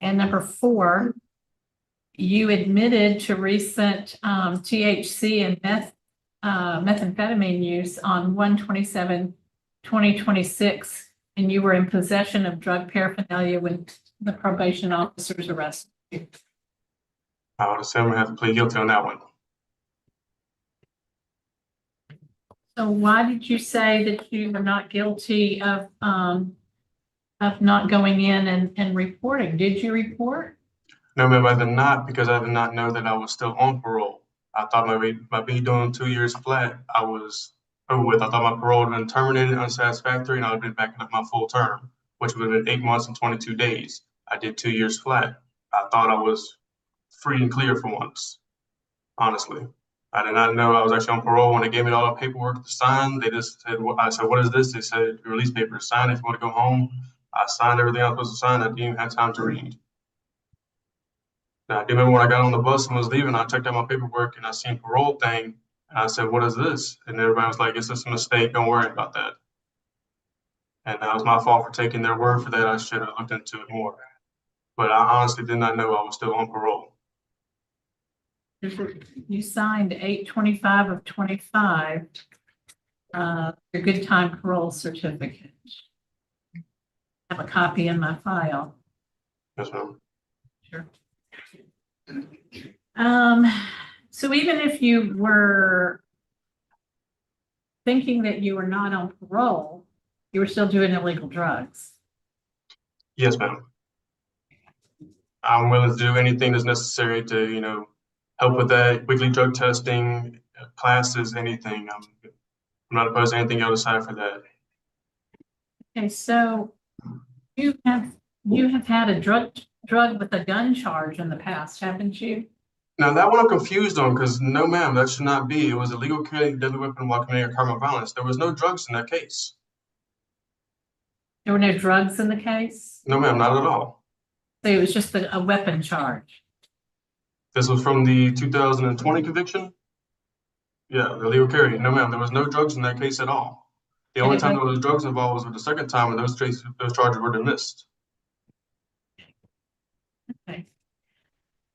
And number 4, you admitted to recent THC and methamphetamine use on 1/27/2026, and you were in possession of drug paraphernalia when the probation officers arrested you. I would assume I have to plead guilty on that one. So why did you say that you were not guilty of not going in and reporting? Did you report? No, ma'am, I did not, because I did not know that I was still on parole. I thought by me doing 2 years flat, I was over with. I thought my parole had been terminated unsatisfactory and I would have been backing up my full term, which would have been 8 months and 22 days. I did 2 years flat. I thought I was free and clear for once, honestly. I did not know I was actually on parole. When they gave me all the paperwork to sign, they just said, I said, what is this? They said, release paper, sign if you want to go home. I signed everything I was supposed to sign. I didn't even have time to read. Now, I do remember when I got on the bus and was leaving, I checked out my paperwork and I seen parole thing. And I said, what is this? And everybody was like, it's just a mistake. Don't worry about that. And that was my fault for taking their word for that. I should have looked into it more. But I honestly did not know I was still on parole. You signed 8/25/25, your good time parole certificate. I have a copy in my file. Yes, ma'am. Sure. So even if you were thinking that you were not on parole, you were still doing illegal drugs. Yes, ma'am. I'm willing to do anything that's necessary to, help with that, weekly drug testing, classes, anything. I'm not opposed to anything else aside for that. Okay, so you have had a drug with a gun charge in the past, haven't you? Now that one I'm confused on because no, ma'am, that should not be. It was illegal carrying deadly weapon while committing a crime of violence. There was no drugs in that case. There were no drugs in the case? No, ma'am, not at all. So it was just a weapon charge? This was from the 2020 conviction? Yeah, the illegal carry. No, ma'am, there was no drugs in that case at all. The only time there was drugs involved was with the second time when those charges were dismissed. Okay.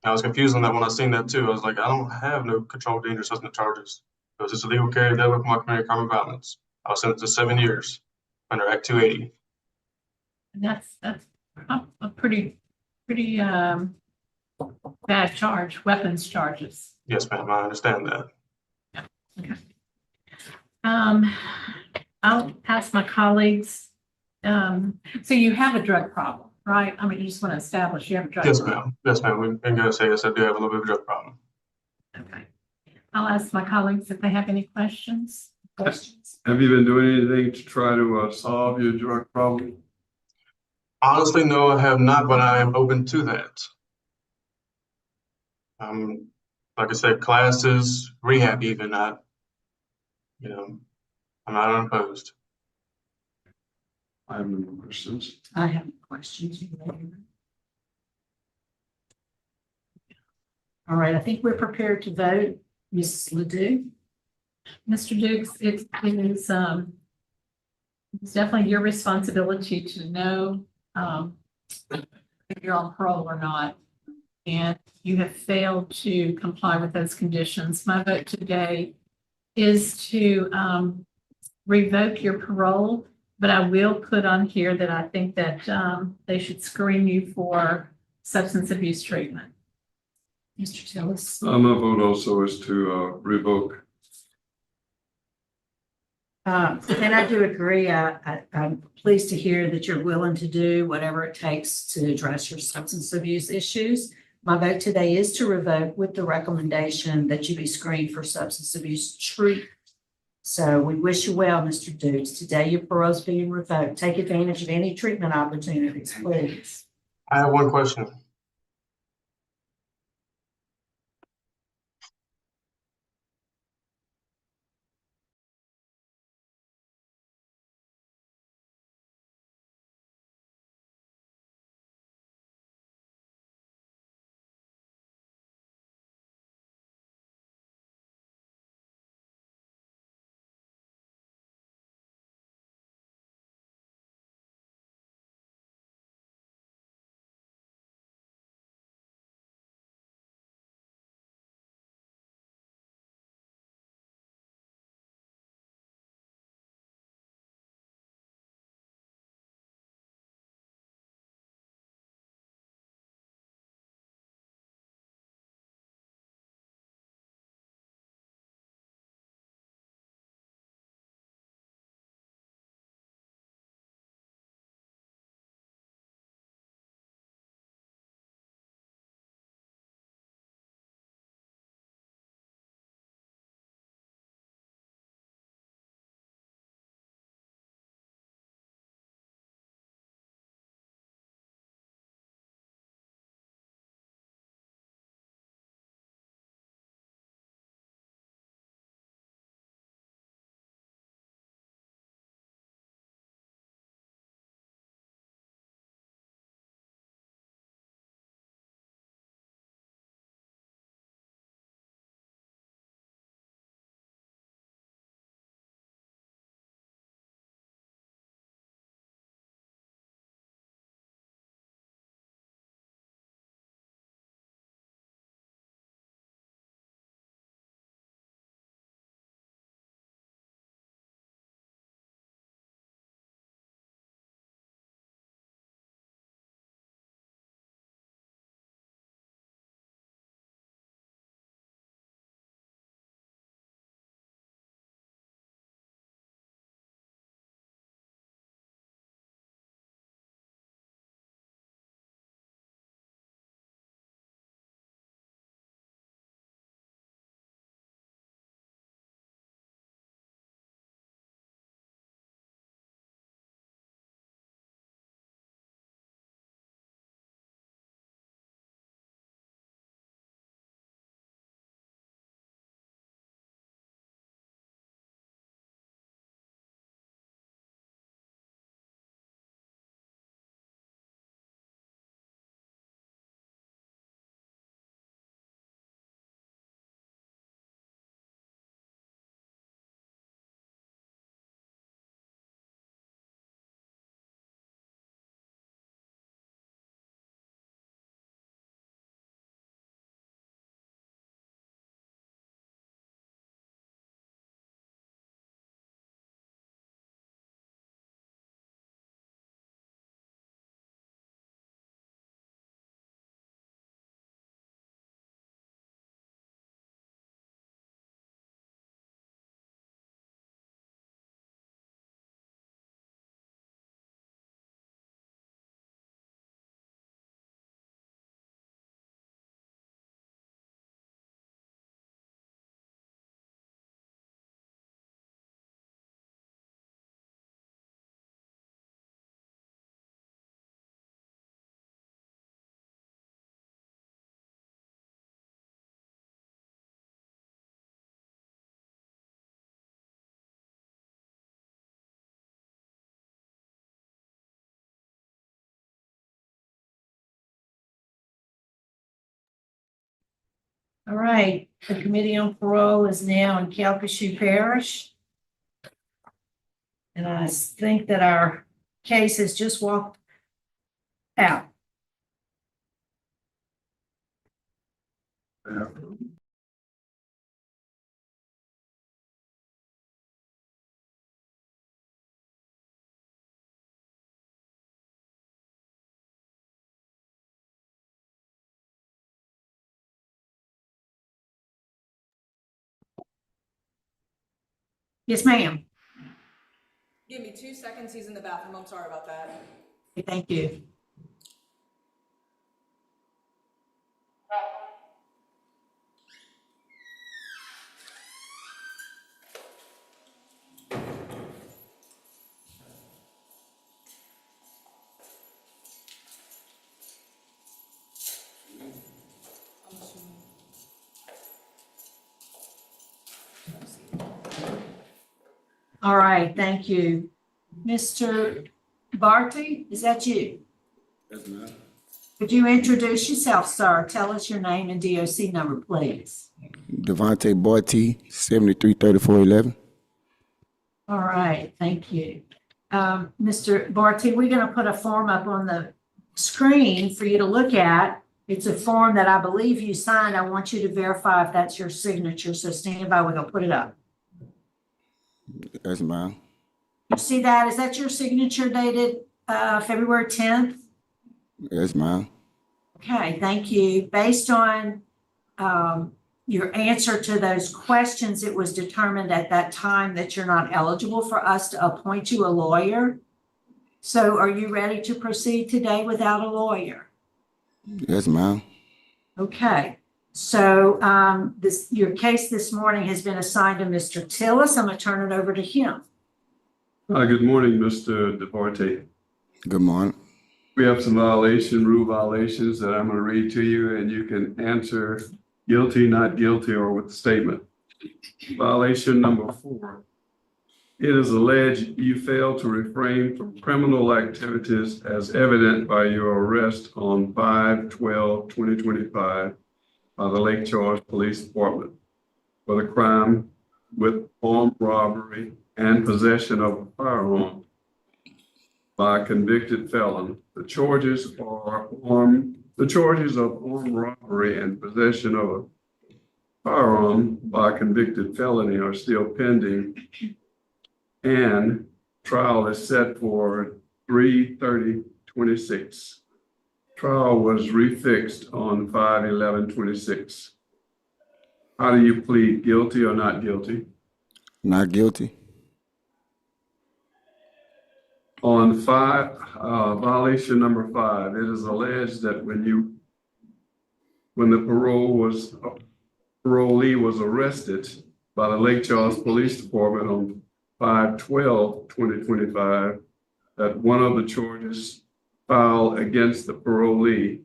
I was confused on that when I seen that too. I was like, I don't have no controlled dangerous substance charges. It was just illegal carry of deadly weapon while committing a crime of violence. I was sentenced to 7 years under Act 280. And that's a pretty bad charge, weapons charges. Yes, ma'am, I understand that. Yeah. Okay. I'll ask my colleagues. So you have a drug problem, right? I mean, you just want to establish you have a drug Yes, problem. ma'am. Yes, ma'am. I'm gonna say yes, I do have a little bit of a drug problem. Okay. I'll ask my colleagues if they have any questions. Have you been doing anything to try to solve your drug problem? Honestly, no, I have not, but I am open to that. Like I said, classes, rehab even, I'm not unopposed. I have no more questions. I have questions. All right, I think we're prepared to vote. Mrs. Ledoux? Mr. Dukes, it's definitely your responsibility to know if you're on parole or not. And you have failed to comply with those conditions. My vote today is to revoke your parole, but I will put on here that I think that they should screen you for substance abuse treatment. Mr. Tillis? My vote also is to revoke. And I do agree. I'm pleased to hear that you're willing to do whatever it takes to address your substance abuse issues. My vote today is to revoke with the recommendation that you be screened for substance abuse treatment. So we wish you well, Mr. Dukes. Today your parole is being revoked. Take advantage of any treatment opportunities, please. I have one question. All right, the Committee on Parole is now in CALCASIEU Parish. And I think that our case has just walked out. Yes, ma'am. Give me 2 seconds. He's in the bathroom. I'm sorry about that. Thank you. All right, thank you. Mr. Bartie, is that you? Yes, ma'am. Could you introduce yourself, sir? Tell us your name and DOC number, please. DAVANTE BARTIE, 733411. All right, thank you. Mr. Bartie, we're going to put a form up on the screen for you to look at. It's a form that I believe you signed. I want you to verify if that's your signature. So stand by, we're going to put it up. Yes, ma'am. You see that? Is that your signature dated February 10th? Yes, ma'am. Okay, thank you. Based on your answer to those questions, it was determined at that time that you're not eligible for us to appoint you a lawyer. So are you ready to proceed today without a lawyer? Yes, ma'am. Okay, so your case this morning has been assigned to Mr. Tillis. I'm going to turn it over to him. Good morning, Mr. DeParte. Good morning. We have some rule violations that I'm going to read to you, and you can answer guilty, not guilty, or with the statement. Violation number 4. It is alleged you failed to refrain from criminal activities as evident by your arrest on 5/12/2025 by the Lake Charles Police Department for the crime with armed robbery and possession of a firearm by a convicted felon. The charges of armed robbery and possession of a firearm by a convicted felony are still pending, and trial is set for 3/30/26. Trial was refixed on 5/11/26. How do you plead, guilty or not guilty? Not guilty. On violation number 5, it is alleged that when the parolee was arrested by the Lake Charles Police Department on 5/12/2025, that one of the charges filed against the parolee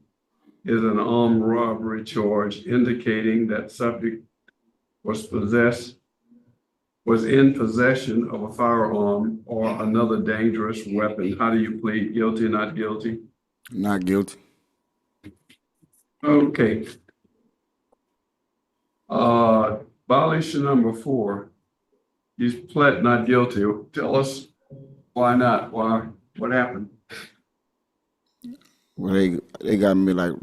is an armed robbery charge, indicating that subject was in possession of a firearm or another dangerous weapon. How do you plead, guilty or not guilty? Not guilty. Okay. Violation number 4. You pled not guilty. Tell us why not? What happened? Well, they got me like,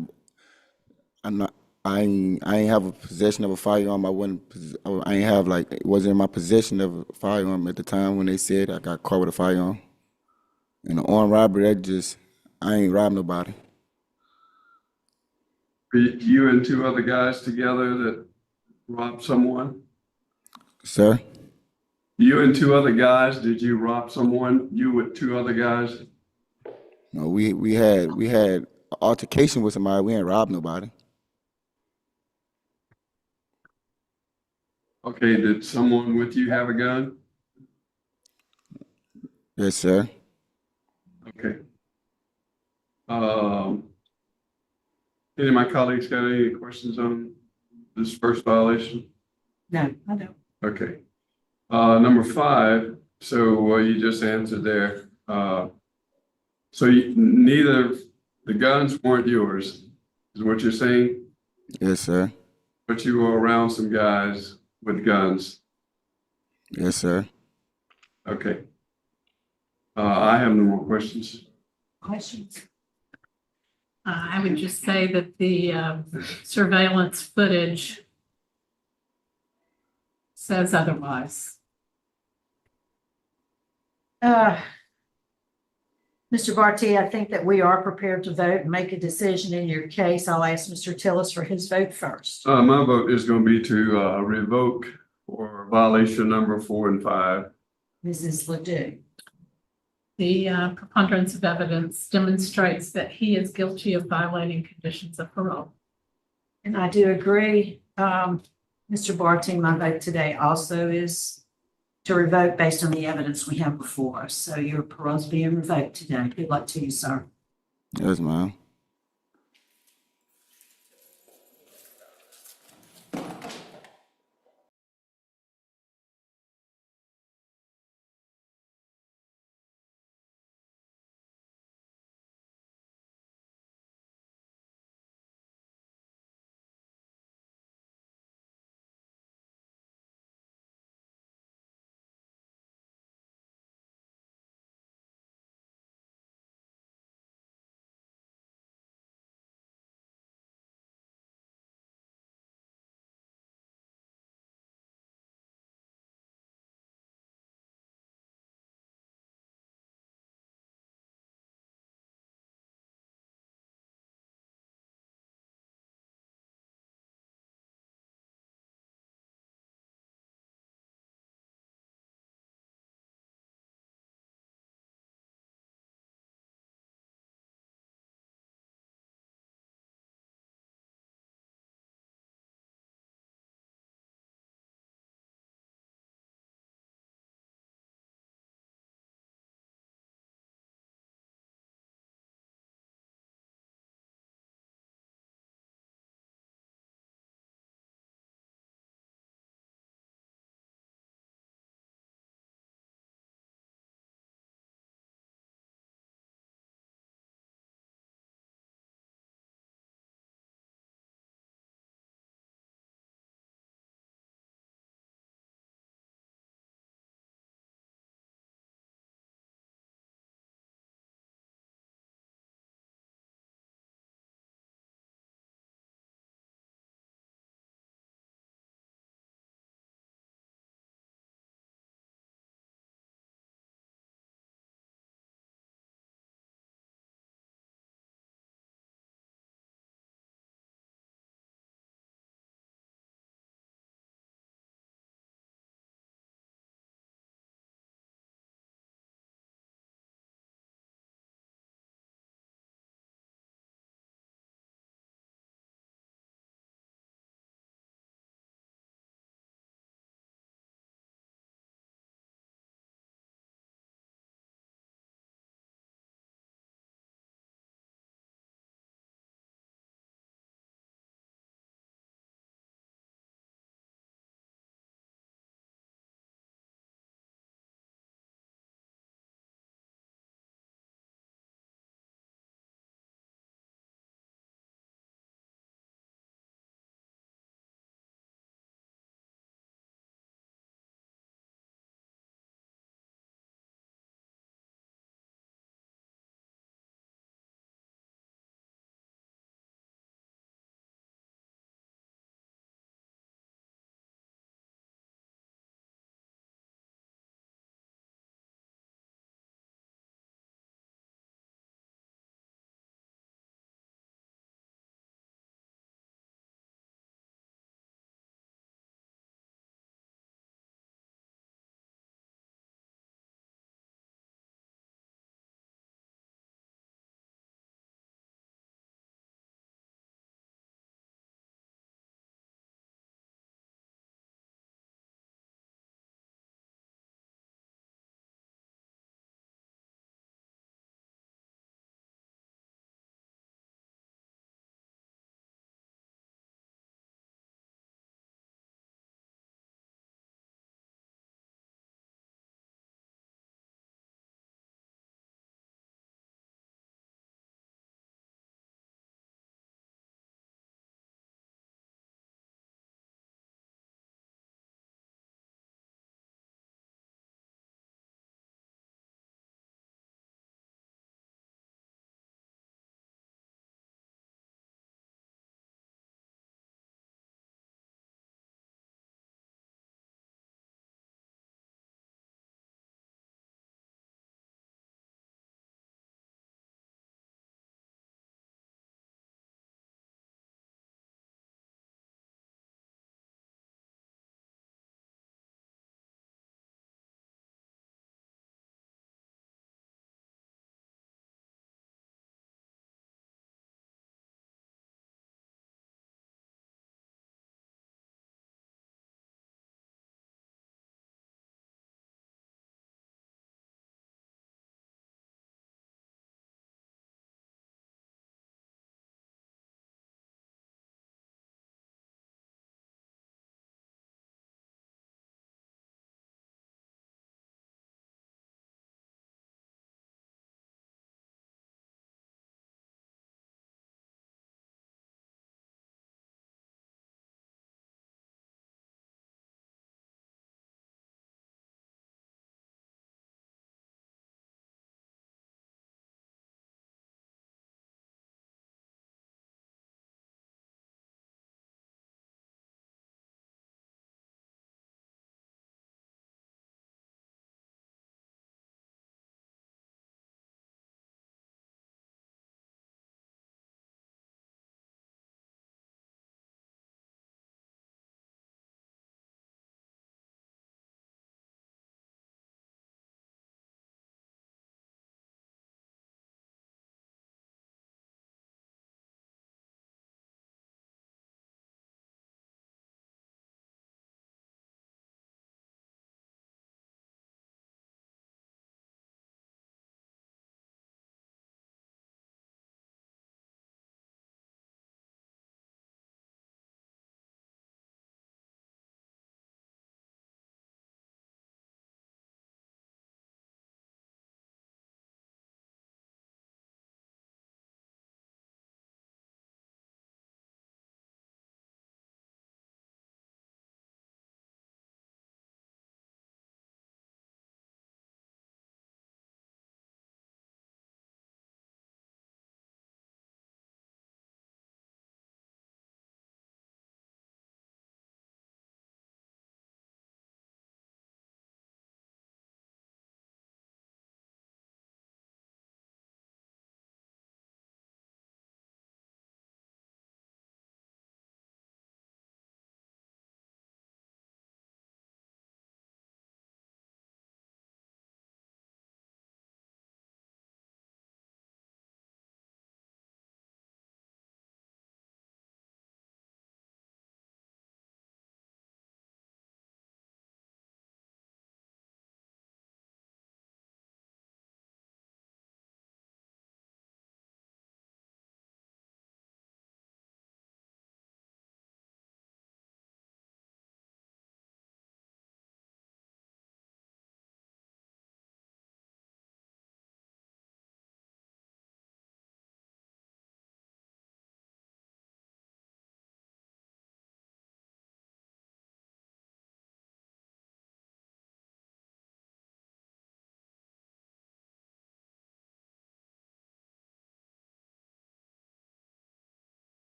I ain't have a possession of a firearm. I ain't have like, it wasn't in my possession of a firearm at the time when they said I got caught with a firearm. And the armed robbery, I ain't robbed nobody. You and 2 other guys together that robbed someone? Sir? You and 2 other guys, did you rob someone? You with 2 other guys? No, we had an altercation with somebody. We ain't robbed nobody. Okay, did someone with you have a gun? Yes, sir. Okay. Any of my colleagues got any questions on this first violation? No, I don't. Okay. Number 5, so you just answered there. So neither the guns weren't yours, is what you're saying? Yes, sir. but you were around some guys with guns. Yes, sir. Okay. I have no more questions. Questions? I would just say that the surveillance footage says otherwise. Mr. Bartier, I think that we are prepared to vote and make a decision in your case. I'll ask Mr. Tillis for his vote first. My vote is going to be to revoke for violation number 4 and 5. Mrs. Ledoux. The preponderance of evidence demonstrates that he is guilty of violating conditions of parole. And I do agree. Mr. Bartier, my vote today also is to revoke based on the evidence we have before us. So your parole is being revoked today. Good luck to you, sir. Yes, ma'am.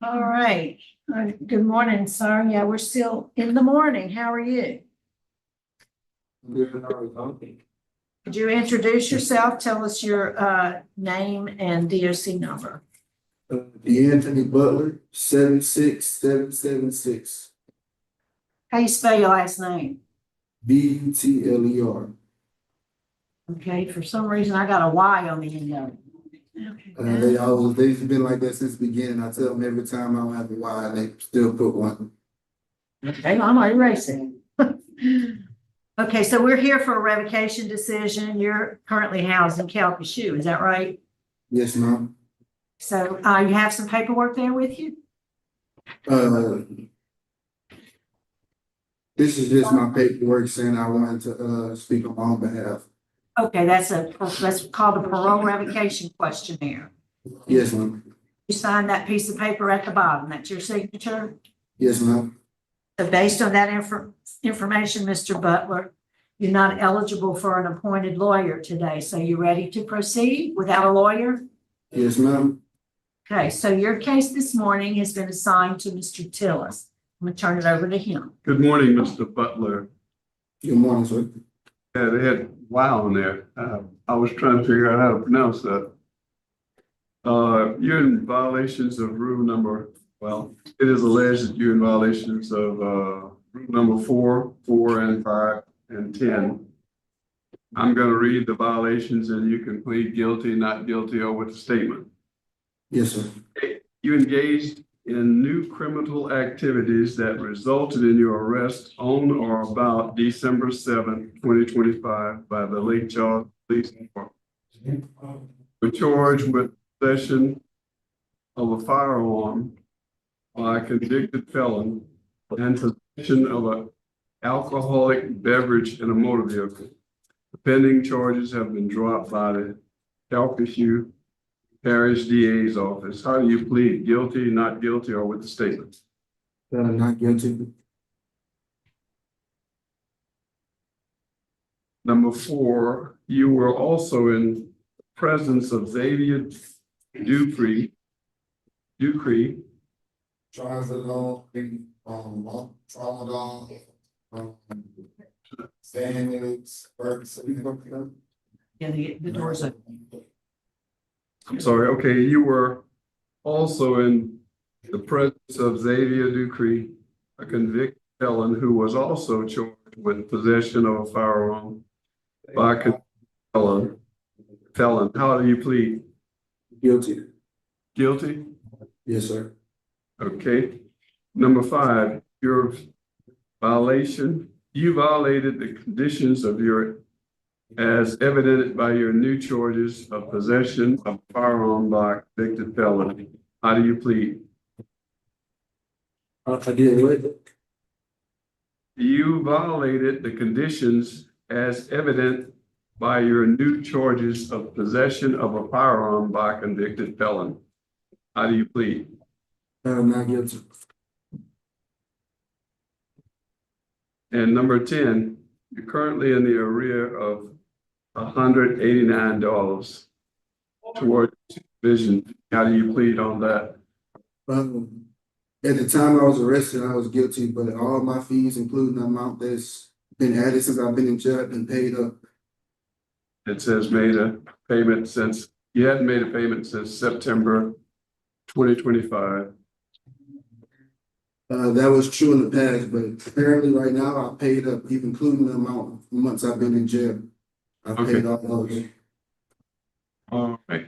All right. Good morning, sir. Yeah, we're still in the morning. How are you? Could you introduce yourself? Tell us your name and DOC number. DANTHONY Butlery, 76776. How you spell your last name? BUTLER. Okay, for some reason I got a Y on the end of it. Okay. They've been like that since the beginning. I tell them every time I don't have a Y, they still put one. Okay, I'm erasing. Okay, so we're here for a revocation decision. You're currently housed in CALCASIEU, is that right? Yes, ma'am. So you have some paperwork there with you? This is just my paperwork saying I wanted to speak on my own behalf. Okay, that's called a parole revocation questionnaire. Yes, ma'am. You sign that piece of paper at the bottom. That's your signature? Yes, ma'am. So based on that information, Mr. Butler, you're not eligible for an appointed lawyer today. So you ready to proceed without a lawyer? Yes, ma'am. Okay, so your case this morning has been assigned to Mr. Tillis. I'm gonna turn it over to him. Good morning, Mr. Butler. Good morning, sir. Yeah, they had wow on there. I was trying to figure out how to pronounce that. You're in violations of rule number, well, it is alleged that you're in violations of rule number 4, 4, and 5, and 10. I'm going to read the violations and you can plead guilty, not guilty, or with a statement. Yes, sir. You engaged in new criminal activities that resulted in your arrest on or about December 7, 2025 by the Lake Charles Police Department. Were charged with possession of a firearm by a convicted felon and possession of an alcoholic beverage in a motor vehicle. The pending charges have been dropped by the CALCASIEU Parish DA's office. How do you plead? Guilty, not guilty, or with the statement? Not guilty. Number 4, you were also in presence of Xavier Dupree, Tramadol, Xanax, Ferguson. Yeah, the door's open. I'm sorry, okay, you were also in the presence of Xavier Dupree, a convicted felon who was also charged with possession of a firearm by a convicted felon. How do you plead? Guilty. Guilty? Yes, sir. Okay. Number 5, your violation, you violated the conditions of your, as evidenced by your new charges of possession of a firearm by a convicted felon. How do you plead? I did what? You violated the conditions as evident by your new charges of possession of a firearm by a convicted felon. How do you plead? Not guilty. And number 10, you're currently in the arrear of $189 toward supervision. How do you plead on that? At the time I was arrested, I was guilty, but all my fees, including the amount that's been added since I've been in jail, have been paid up. It says made a payment since, you hadn't made a payment since September 2025. That was true in the past, but apparently right now I paid up, even including the amount of months I've been in jail. I paid all those. All right.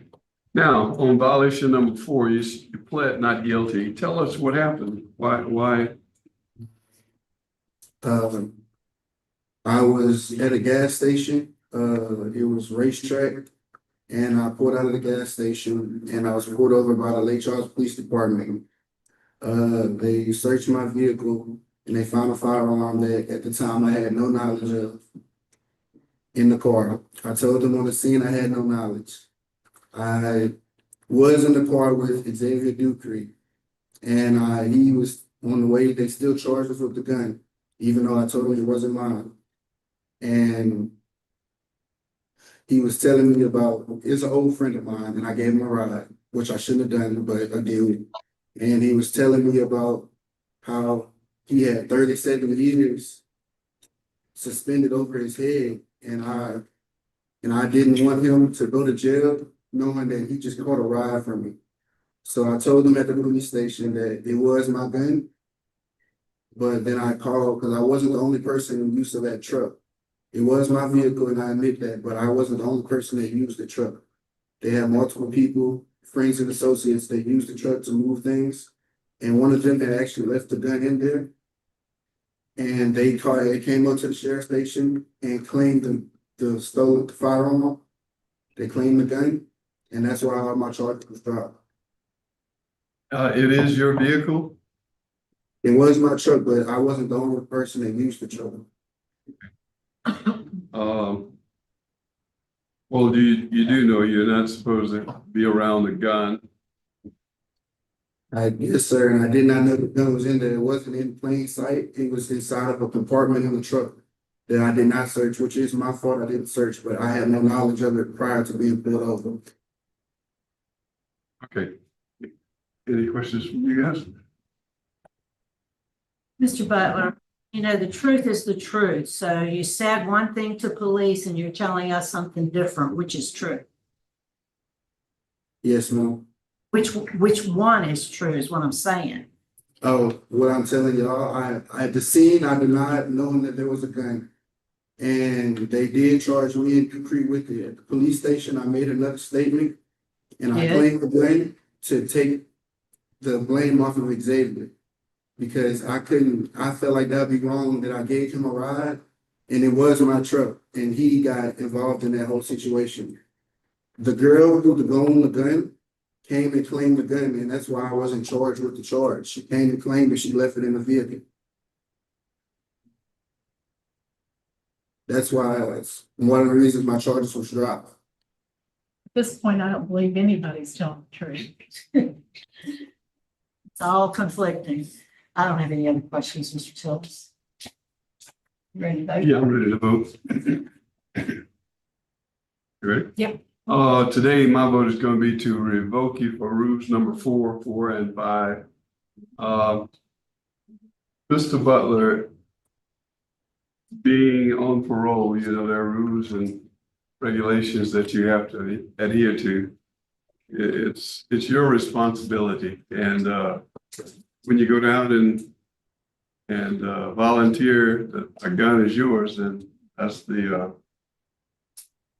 Now, on violation number 4, you pled not guilty. Tell us what happened. Why? I was at a gas station. It was racetrack, and I pulled out of the gas station, and I was pulled over by the Lake Charles Police Department. They searched my vehicle, and they found a firearm that at the time I had no knowledge of in the car. I told them on the scene I had no knowledge. I was in the car with Xavier Dupree, and he was on the way. They still charged us with the gun, even though I told him it wasn't mine. And he was telling me about, it's an old friend of mine, and I gave him a ride, which I shouldn't have done, but I did. And he was telling me about how he had 37 years suspended over his head, and I didn't want him to go to jail knowing that he just caught a ride from me. So I told him at the police station that it was my gun, but then I called because I wasn't the only person in use of that truck. It was my vehicle, and I admit that, but I wasn't the only person that used the truck. They had multiple people, friends and associates that used the truck to move things, and one of them had actually left the gun in there. And they came up to the sheriff's station and claimed the stolen firearm. They claimed the gun, and that's why all my charges was dropped. It is your vehicle? It was my truck, but I wasn't the only person that used the truck. Well, you do know you're not supposed to be around a gun. Yes, sir, and I did not know the gun was in there. It wasn't in plain sight. It was inside of a compartment in the truck that I did not search, which is my fault. I didn't search, but I had no knowledge of it prior to being pulled over. Okay. Any questions from you guys? Mr. Butler, you know, the truth is the truth. So you said one thing to police and you're telling us something different, which is true. Yes, ma'am. Which one is true is what I'm saying. Oh, what I'm telling y'all, I at the scene, I denied knowing that there was a gun. And they did charge me and Dupree with it. At the police station, I made another statement, and I claimed the blame to take the blame off of Xavier. Because I felt like that'd be wrong that I gave him a ride, and it was my truck, and he got involved in that whole situation. The girl who owned the gun came and claimed the gun, and that's why I wasn't charged with the charge. She came and claimed that she left it in the vehicle. That's why it's one of the reasons my charges was dropped. At this point, I don't believe anybody's telling the truth. It's all conflicting. I don't have any other questions, Mr. Tillis. Ready to vote? Yeah, I'm ready to vote. You ready? Yep. Today my vote is going to be to revoke you for rules number 4, 4, and 5. Mr. Butler, being on parole, you know, there are rules and regulations that you have to adhere to. It's your responsibility, and when you go down and volunteer that a gun is yours, then that's the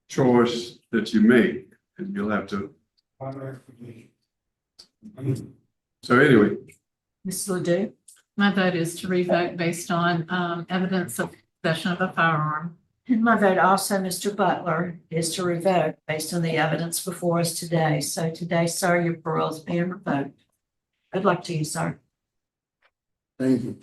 choice that you make, and you'll have to. So anyway. Ms. Ledoux? My vote is to revoke based on evidence of possession of a firearm. And my vote also, Mr. Butler, is to revoke based on the evidence before us today. So today, sir, your parole is being revoked. Good luck to you, sir. Thank you.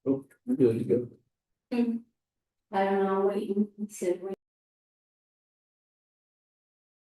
Oh, I'm good to go. I don't know, waiting, he said,